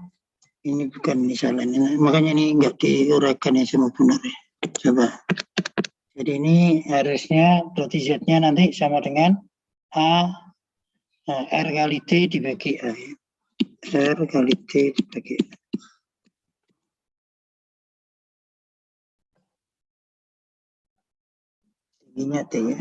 ini bukan ini salah ini. Makanya ini enggak diuraikan ya semua benar ya. Coba. Jadi ini harusnya berarti Z-nya nanti sama dengan A R kali T dibagi A. R kali T dibagi A. Tingginya T ya.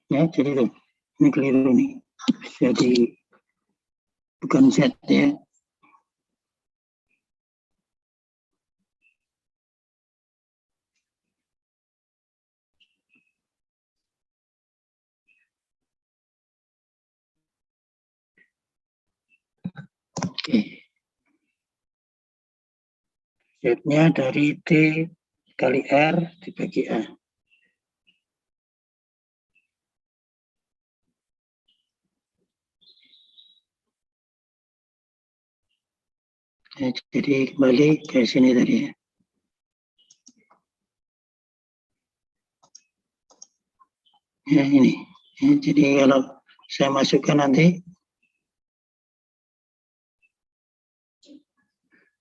Ya, jadi tuh, ini keliru nih. Jadi bukan Z ya. Oke. Z-nya dari T kali R dibagi A. Ya, jadi kembali ke sini tadi ya. Ya ini. Ya, jadi kalau saya masukkan nanti,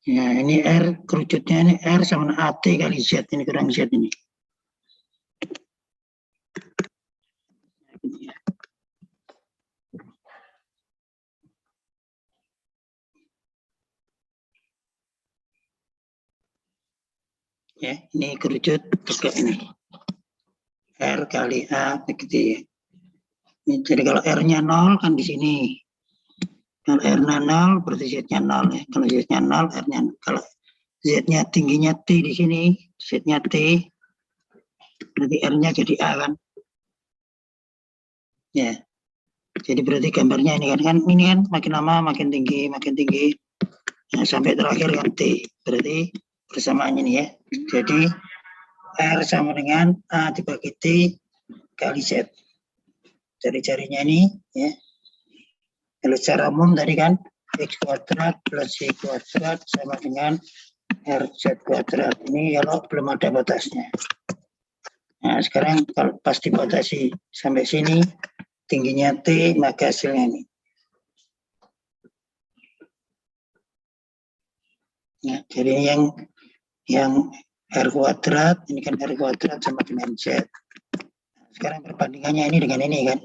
ya ini R kerucutnya ini R sama AT kali Z, ini kurang Z ini. Ya, ini kerucut tegak ini. R kali A begitu ya. Jadi kalau R-nya 0 kan di sini. Kalau R-nya 0 berarti Z-nya 0 ya. Kalau Z-nya 0, R-nya 0. Kalau Z-nya tingginya T di sini, Z-nya T, berarti R-nya jadi A kan. Ya. Jadi berarti gambarnya ini kan makin lama makin tinggi. Nah, sampai terakhir kan T. Berarti persamaannya ini ya. Jadi R sama dengan A dibagi T kali Z. Cari-carinya ini ya. Kalau secara umum tadi kan X kuadrat plus Y kuadrat sama dengan RZ kuadrat. Ini kalau belum ada batasnya. Nah sekarang kalau pas dibatasi sampai sini tingginya T, maka hasilnya ini. Ya, jadi yang R kuadrat, ini kan R kuadrat sama dengan Z. Sekarang perbandingannya ini dengan ini kan.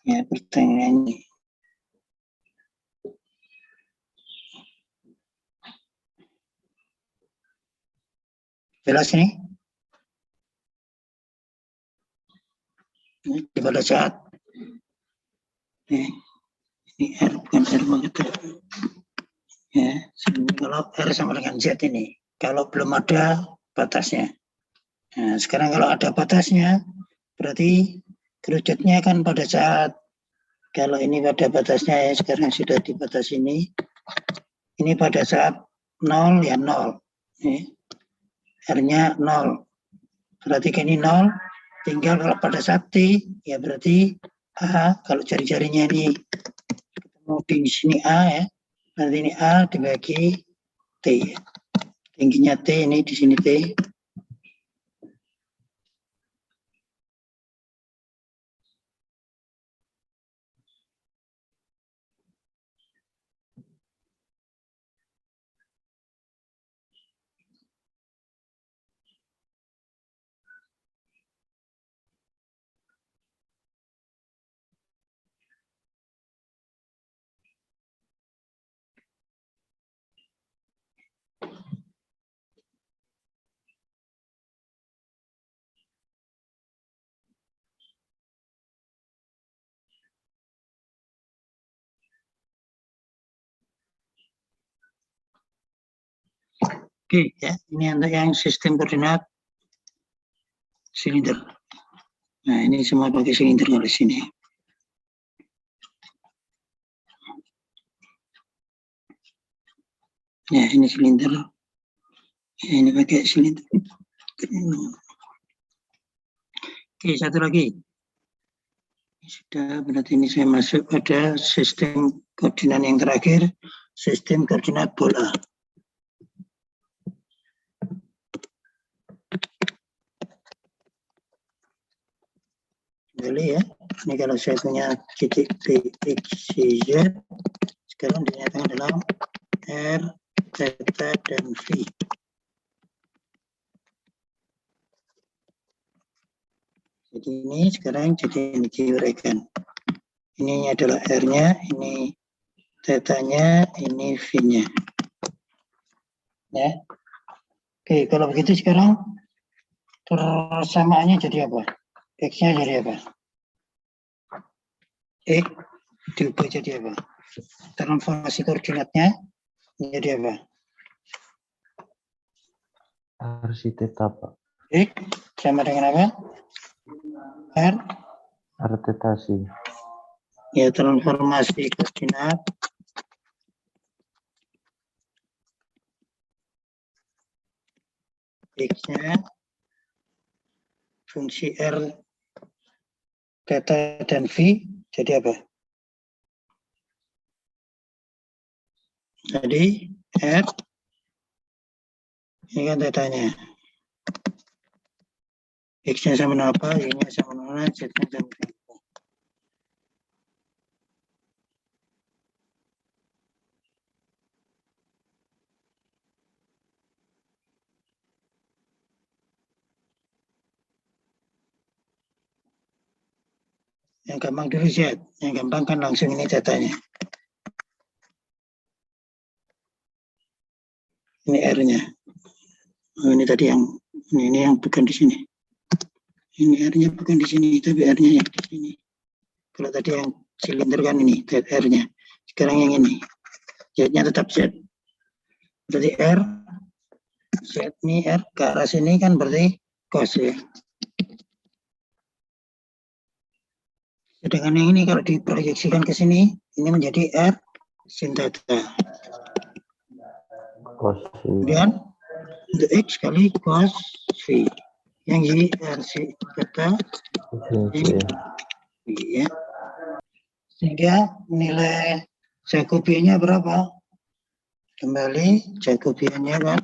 Ya, pertanyaan ini. Jelas ini? Ini pada saat ini R bukan R banget. Ya, kalau R sama dengan Z ini, kalau belum ada batasnya. Nah, sekarang kalau ada batasnya, berarti kerucutnya kan pada saat, kalau ini pada batasnya ya, sekarang sudah di batas ini pada saat 0 ya 0. R-nya 0. Berarti kan ini 0, tinggal kalau pada saat T, ya berarti A, kalau jari-jarinya ini ketemu di sini A ya, nanti ini A dibagi T. Tingginya T, ini di sini T. Oke, ya, ini untuk yang sistem koordinat silinder. Nah, ini semua pakai silinder kalau di sini. Ya, ini silinder. Ya, ini pakai silinder. Oke, satu lagi. Sudah, berarti ini saya masuk pada sistem koordinat yang terakhir, sistem koordinat bola. Kembali ya, ini kalau saya punya titik P, X, Y, Z, sekarang dinyatakan dalam R, theta, dan V. Jadi ini sekarang jadi ini diuraikan. Ini adalah R-nya, ini theta-nya, ini V-nya. Ya. Oke, kalau begitu sekarang persamaannya jadi apa? X-nya jadi apa? X diubah jadi apa? Transformasi koordinatnya jadi apa? Arsi theta, Pak. X sama dengan apa? R? R theta sih. Ya, transformasi koordinat X-nya fungsi R, theta, dan V jadi apa? Jadi R, ini kan theta-nya. X-nya sama dengan apa? Y-nya sama dengan Z-nya sama dengan apa? Yang gampang dulu Z, yang gampang kan langsung ini theta-nya. Ini R-nya. Oh, ini tadi yang ini yang bukan di sini. Ini R-nya bukan di sini, tapi R-nya yang di sini. Kalau tadi yang silinder kan ini, R-nya. Sekarang yang ini, Z-nya tetap Z. Berarti R, Z ini R ke arah sini kan berarti cos ya. Sedangkan yang ini kalau diproyeksikan ke sini, ini menjadi R sin theta. Kemudian untuk X kali cos V. Yang jadi R sin theta sin V ya. Sehingga nilai Jacobiannya berapa? Kembali Jacobiannya kan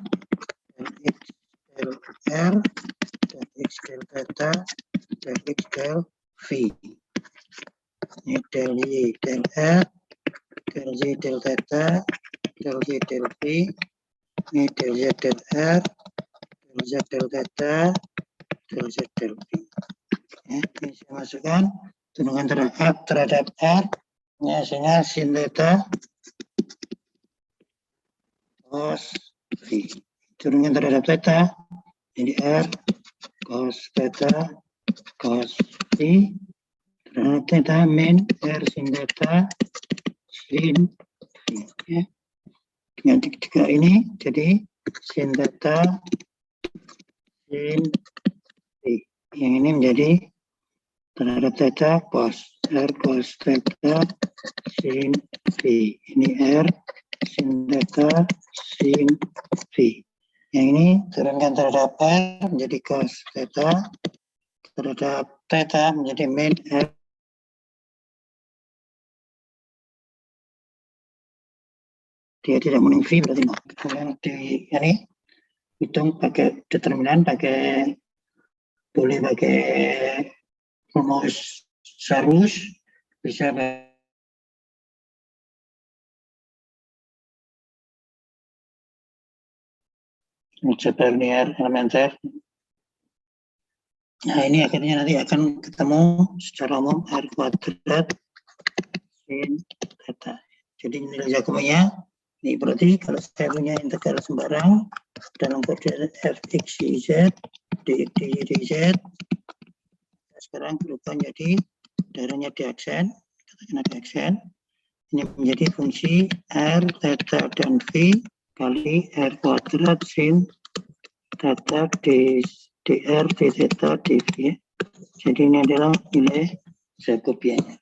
X del R dan X del theta dan X del V. Ini del Y del R, del Y del theta, del Y del V, ini del Y del R, del Z del theta, del Z del V. Ya, ini saya masukkan turunkan terhadap R, ini hasilnya sin theta cos V. Turunkan terhadap theta, jadi R cos theta cos V. Terhadap theta min R sin theta sin V. Ya. Dengan tiga ini jadi sin theta sin V. Yang ini menjadi terhadap theta cos R cos theta sin V. Ini R sin theta sin V. Yang ini turunkan terhadap R menjadi cos theta, terhadap theta menjadi min R. Dia tidak memenuhi V berarti no. Kemudian di ini hitung pakai determinan, boleh pakai rumus Sarus, bisa aljabar linear elementer. Nah ini akhirnya nanti akan ketemu secara umum R kuadrat sin theta. Jadi nilai Jacobinya ini berarti kalau saya punya integral sembarang dalam koordinat fx y z dx dy dz, sekarang berubah menjadi darahnya di aksen, katakan ada aksen, ini menjadi fungsi R theta dan V kali R kuadrat sin theta dr d theta dv. Jadi ini adalah nilai Jacobiannya.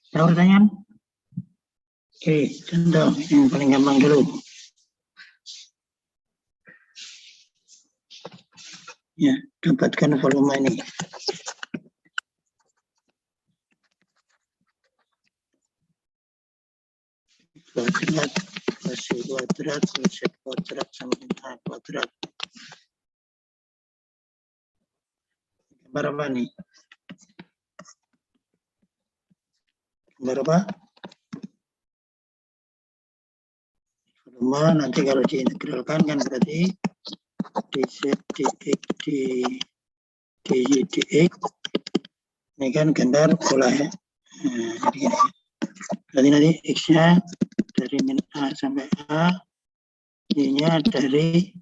Ada pertanyaan? Oke, contoh yang paling gampang dulu. Ya, dapatkan volume ini. Kuadrat plus Y kuadrat plus Z kuadrat sama dengan A kuadrat. Gambar apa nih? Gambar apa? Volume nanti kalau diintegralkan kan berarti dz dx dy dx. Ini kan gambar bola ya. Nah, jadi ini. Berarti nanti x-nya dari min A sampai A, y-nya dari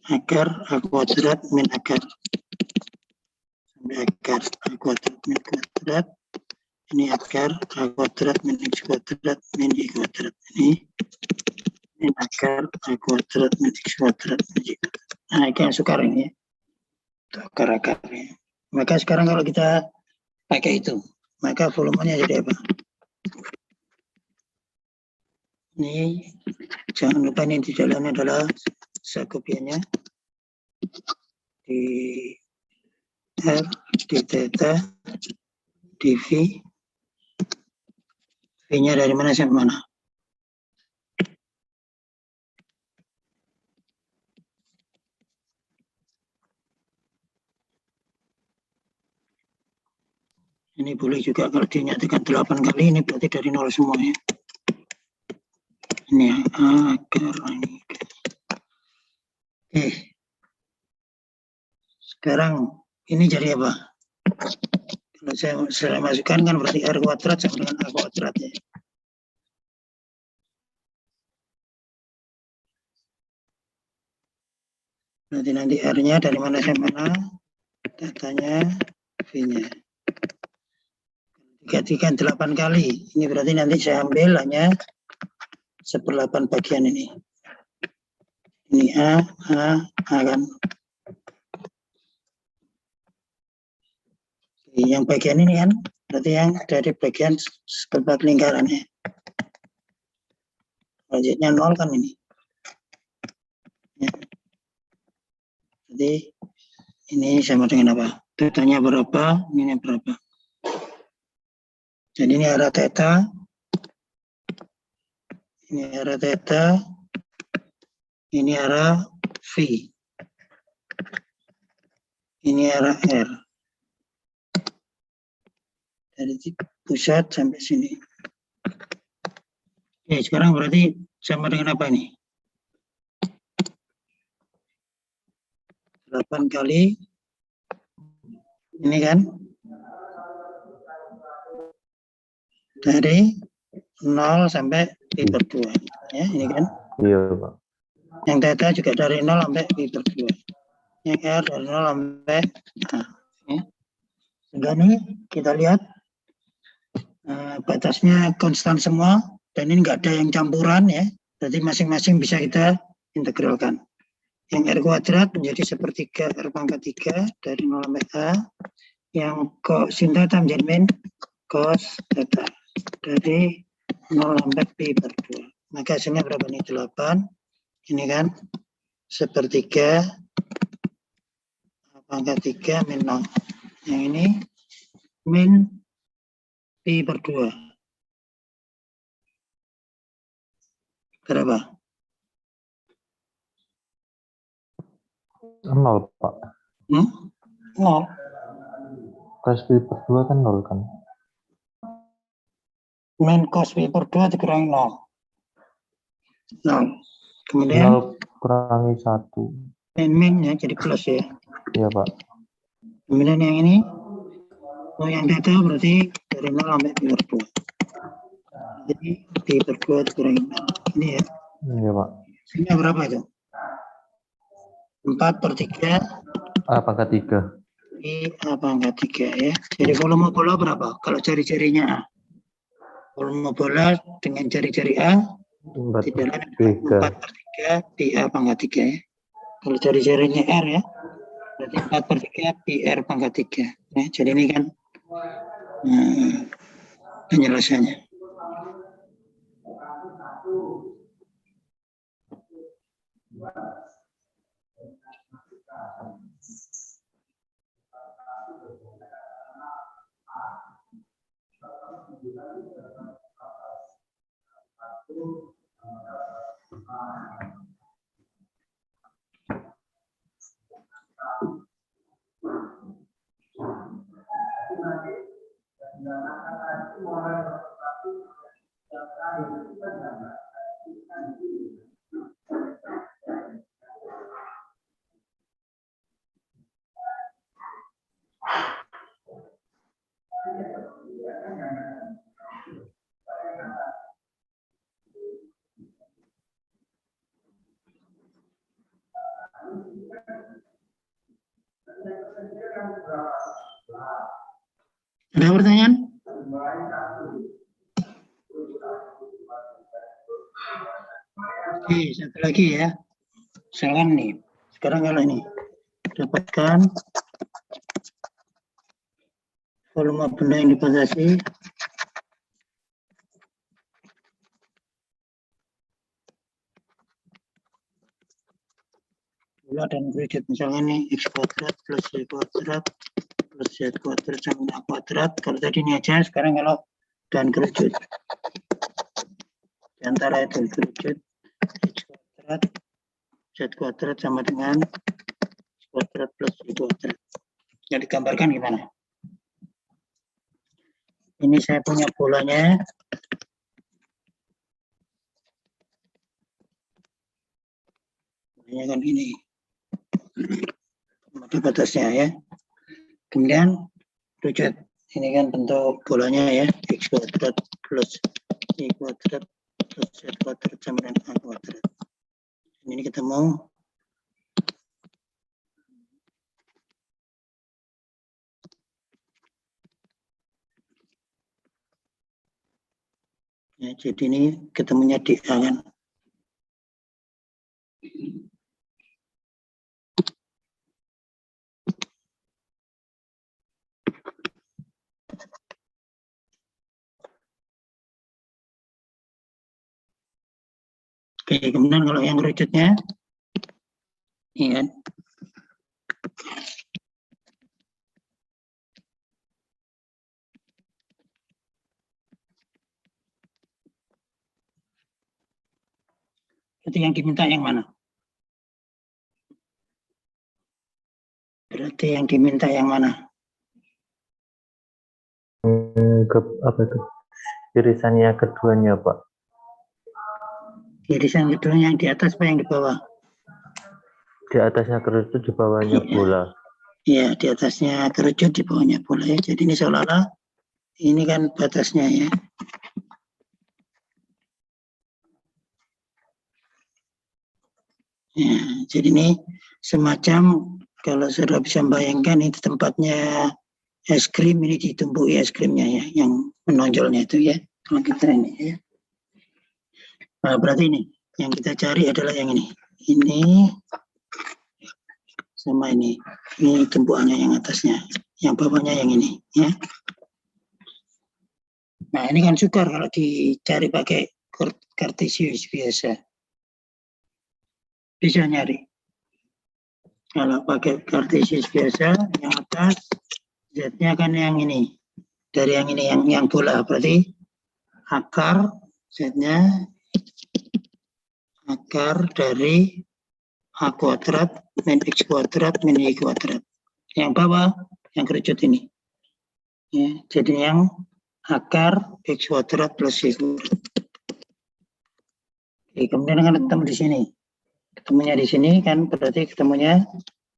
akar A kuadrat min akar sampai akar A kuadrat min akar. kuadrat. Ini akar A kuadrat min X kuadrat min Y kuadrat. Ini akar A kuadrat min X kuadrat min Y kuadrat. Nah, ini yang sukar ini ya. Akar-akarnya. Maka sekarang kalau kita pakai itu, maka volumenya jadi apa? Ini jangan lupa ini di dalamnya adalah sakupiannya di R, di theta, di V. V-nya dari mana sampai mana? Ini boleh juga kalau dinyatakan 8 kali, ini berarti dari 0 semua ya. Ini akar ini. Oke. Sekarang ini jadi apa? Kalau saya masukkan kan berarti R kuadrat sama dengan A kuadrat ya. Berarti nanti R-nya dari mana sampai mana? Datanya V-nya. Dikalikan 8 kali. Ini berarti nanti saya ambil hanya 1/8 bagian ini. Ini A kan. Yang bagian ini kan, berarti yang dari bagian seperempat lingkarannya. Selanjutnya 0 kan ini. Ya. Jadi ini sama dengan apa? Tetanya berapa? Ini berapa? Jadi ini arah theta. Ini arah theta. Ini arah V. Ini arah R. Dari pusat sampai sini. Oke, sekarang berarti sama dengan apa ini? 8 kali. Ini kan? Dari 0 sampai pi/2. Ya, ini kan? Iya, Pak. Yang theta juga dari 0 sampai pi/2. Yang R dari 0 sampai ya. Sehingga ini kita lihat batasnya konstan semua dan ini enggak ada yang campuran ya. Berarti masing-masing bisa kita integralkan. Yang R kuadrat menjadi sepertiga R pangkat 3 dari 0 sampai A. Yang sin theta menjadi min cos theta dari 0 sampai pi/2. Maka hasilnya berapa nih? 8. Ini kan sepertiga pangkat 3 min 0. Yang ini min pi/2. Berapa? 0, Pak. 0. Cos pi/2 kan 0 kan? Min cos pi/2 dikurangi 0. 0. Kemudian 0 kurangi 1. min ya, jadi plus ya. Iya, Pak. Kemudian yang ini, yang theta berarti dari 0 sampai pi/2. Jadi pi/2 dikurangi 0. Ini ya. Iya, Pak. Hasilnya berapa itu? 4/3 A pangkat 3. pi A pangkat 3 ya. Jadi volume bola berapa? Kalau jari-jarinya A. Volume bola dengan jari-jari A tidak lain 4/3 pi A pangkat 3 ya. Kalau jari-jarinya R ya, berarti 4/3 pi R pangkat 3. Ya, jadi ini kan penjelasannya. Ada pertanyaan? Oke, satu lagi ya. Misalkan nih, sekarang kalau ini dapatkan volume benda yang dibatasi bola dan kerucut. Misalnya nih x kuadrat plus y kuadrat plus z kuadrat sama a kuadrat. Kalau tadi ini aja, sekarang kalau dan kerucut. Di antara itu kerucut x kuadrat z kuadrat sama dengan x kuadrat plus y kuadrat. Yang digambarkan gimana? Ini saya punya bolanya. Bolanya kan ini. Ada batasnya ya. Kemudian kerucut. Ini kan bentuk bolanya ya. X kuadrat plus y kuadrat plus z kuadrat sama dengan a kuadrat. Ini ketemu. Ya, jadi ini ketemunya di A kan. Oke, kemudian kalau yang kerucutnya, ini kan. Berarti yang diminta yang mana? Berarti yang diminta yang mana? Apa itu? Irisannya keduanya, Pak. Irisan kedua yang di atas apa yang di bawah? Di atasnya kerucut, di bawahnya bola. Iya, di atasnya kerucut, di bawahnya bola ya. Jadi ini seolah-olah ini kan batasnya ya. Ya, jadi ini semacam kalau saudara bisa bayangkan ini tempatnya es krim, ini ditumbuhi es krimnya ya, yang menonjolnya itu ya. Kalau kita ini ya. Nah, berarti ini yang kita cari adalah yang ini. Ini sama ini tumpuannya yang atasnya, yang bawahnya yang ini ya. Nah, ini kan sukar kalau dicari pakai kartesius biasa. Bisa nyari. Kalau pakai kartesius biasa, yang atas z-nya kan yang ini. Dari yang ini, yang bola. Berarti akar z-nya akar dari a kuadrat min x kuadrat min y kuadrat. Yang bawah, yang kerucut ini. Ya, jadi yang akar x kuadrat plus y kuadrat. Oke, kemudian akan ketemu di sini. Ketemunya di sini kan berarti ketemunya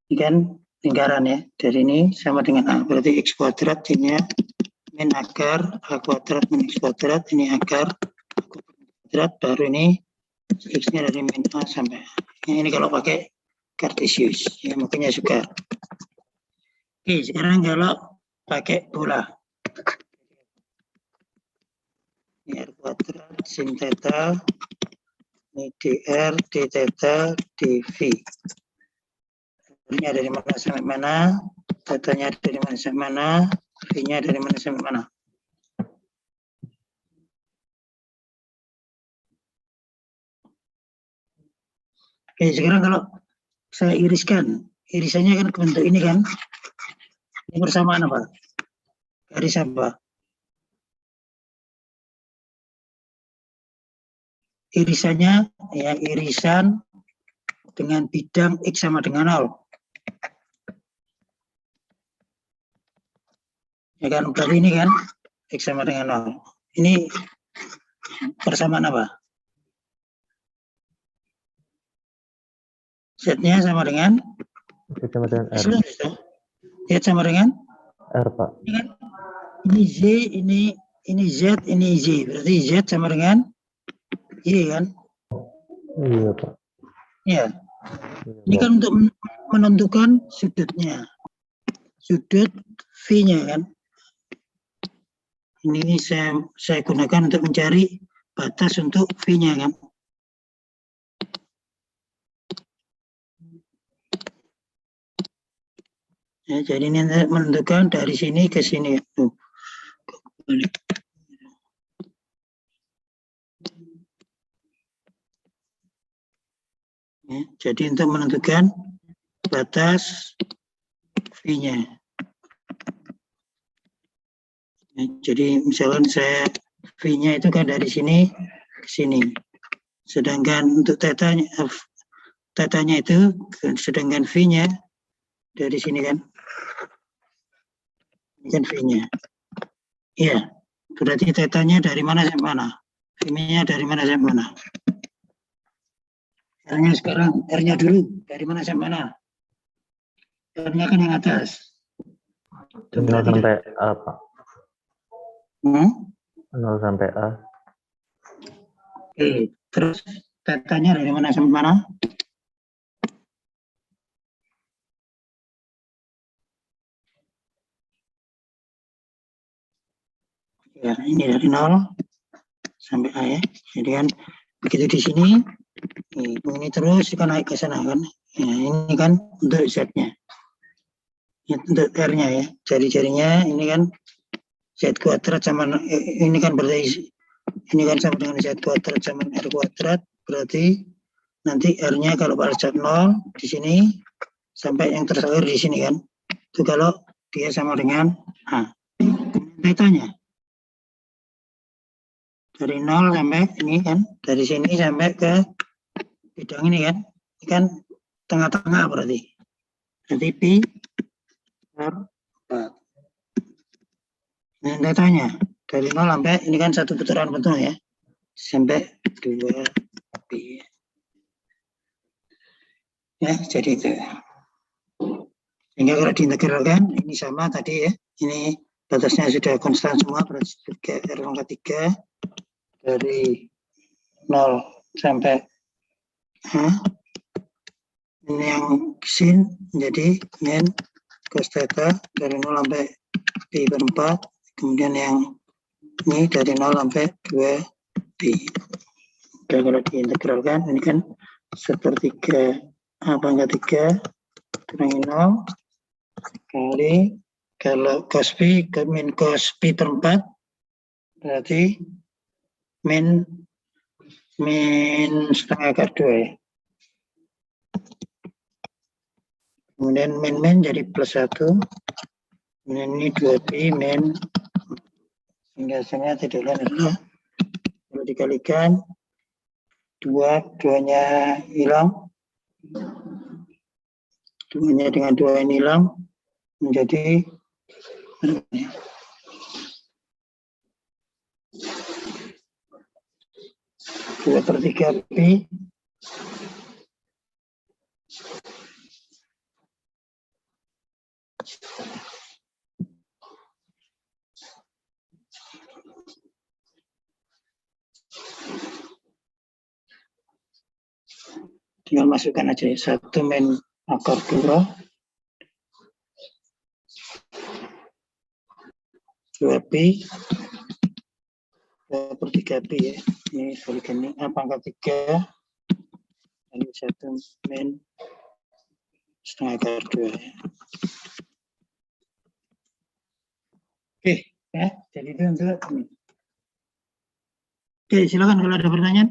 ini kan lingkaran ya. Dari ini sama dengan a. Berarti x kuadrat ini min akar a kuadrat min x kuadrat. Ini akar a kuadrat, baru ini x-nya dari min a sampai a. Ini kalau pakai kartesius, ya makanya suka. Oke, sekarang kalau pakai bola. Ini r kuadrat sin theta, ini dr, d theta, dv. Ini dari mana sampai mana, tetanya dari mana sampai mana, v-nya dari mana sampai mana. Oke, sekarang kalau saya iriskan, irisannya kan bentuk ini kan. Ini bersamaan apa? Garis apa? Irisannya ya irisan dengan bidang x sama dengan 0. Ya kan, berarti ini kan x sama dengan 0. Ini persamaan apa? Z-nya sama dengan Z sama dengan R. Z sama dengan R, Pak. Ini kan ini Z, ini Z, ini Z. Berarti Z sama dengan Y kan? Iya, Pak. Iya. Ini kan untuk menentukan sudutnya. Sudut V-nya kan. Ini saya gunakan untuk mencari batas untuk V-nya kan. Ya, jadi ini menentukan dari sini ke sini. Tuh. Ya, jadi untuk menentukan batas V-nya. Ya, jadi misalkan saya V-nya itu kan dari sini ke sini. Sedangkan untuk tetanya itu, sedangkan V-nya dari sini kan. Ini kan V-nya. Iya, berarti tetanya dari mana sampai mana? V-nya dari mana sampai mana? R-nya sekarang, R-nya dulu, dari mana sampai mana? R-nya kan yang atas. 0 sampai A, Pak. 0 sampai A. Oke, terus tetanya dari mana sampai mana? Ya, ini dari 0 sampai A ya. Jadi kan begitu di sini, ini terus kan naik ke sana kan. Ya, ini kan untuk Z-nya. Untuk R-nya ya. Jari-jarinya ini kan Z kuadrat sama ini kan berarti ini kan sama dengan Z kuadrat sama R kuadrat, berarti nanti R-nya kalau pada zat 0 di sini sampai yang terakhir di sini kan. Itu kalau dia sama dengan A. Tetanya dari 0 sampai ini kan, dari sini sampai ke bidang ini kan. Ini kan tengah-tengah berarti. Jadi Pi per 4. Nah, datanya dari 0 sampai ini kan satu putaran betul ya. Sampai 2 Pi. Ya, jadi itu. Sehingga kalau diintegralkan ini sama tadi ya. Ini batasnya sudah konstan semua, berarti R pangkat 3 dari 0 sampai ini yang sin menjadi min cos theta dari 0 sampai pi per 4, kemudian yang ini dari 0 sampai 2 pi. Dan kalau diintegralkan ini kan sepertiga A pangkat 3 kurangi 0 kali kalau cos pi ke min cos pi per 4 berarti min setengah akar 2 ya. Kemudian min jadi plus 1. Kemudian ini 2pi min. Sehingga hasilnya tidak lain adalah kalau dikalikan 2-nya hilang. 2-nya dengan 2 ini hilang. Menjadi 2/3 pi tinggal masukkan aja ya. 1 min akar 2 pi 2/3 pi ya. Ini balikan ini A pangkat 3 ini 1 min setengah akar 2 ya. Oke ya, jadi itu untuk ini. Oke, silakan kalau ada pertanyaan.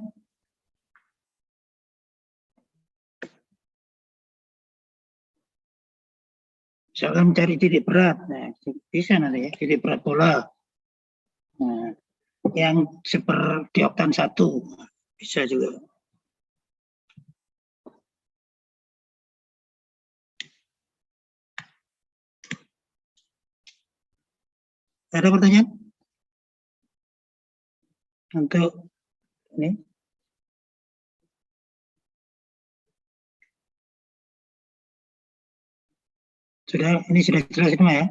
Misalkan mencari titik berat, nah bisa nanti ya, titik berat bola. Nah, yang dioktan 1 bisa juga. Ada pertanyaan? Untuk ini? Ini sudah jelas semua ya?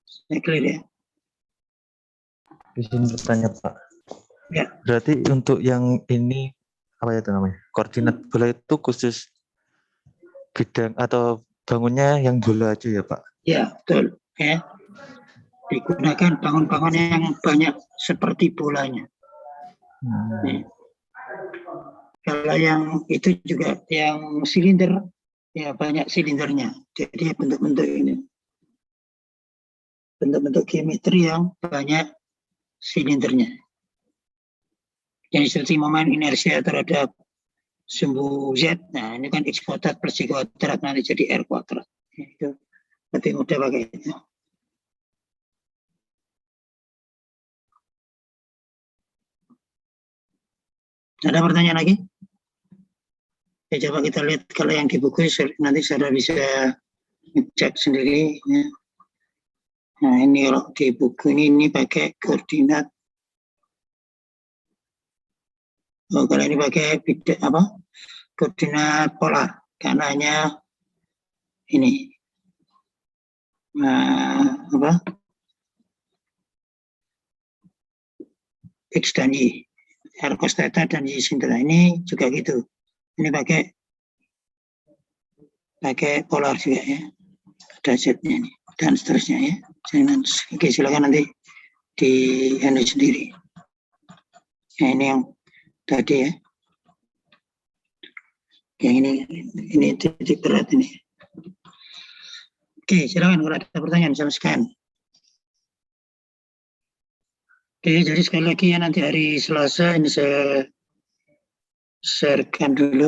Sudah clear ya? Izin bertanya, Pak. Ya. Berarti untuk yang ini apa itu namanya? Koordinat bola itu khusus bidang atau bangunnya yang bola aja ya, Pak? Ya, betul. Ya. digunakan bangun-bangun yang banyak seperti bolanya. Nih. Kalau yang itu juga yang silinder, ya banyak silindernya. Jadi bentuk-bentuk ini, bentuk-bentuk geometri yang banyak silindernya. Yang seperti momen inersia terhadap sumbu Z, nah ini kan X kuadrat plus Y kuadrat, nanti jadi R kuadrat. Itu lebih mudah pakai itu. Ada pertanyaan lagi? Ya, coba kita lihat kalau yang di buku, nanti saudara bisa cek sendiri. Ya. Nah ini kalau di buku ini pakai koordinat. Oh, kalau ini pakai koordinat polar, karena hanya ini. X dan Y, R cos theta dan Y sin theta, ini juga gitu. Ini pakai polar juga ya, ada Z-nya ini dan seterusnya ya. Jangan, oke, silakan nanti di handle sendiri. Nah ini yang tadi ya. Yang ini titik berat ini. Oke, silakan kalau ada pertanyaan sama scan. Oke, jadi sekali lagi ya, nanti hari Selasa ini saya sharekan dulu.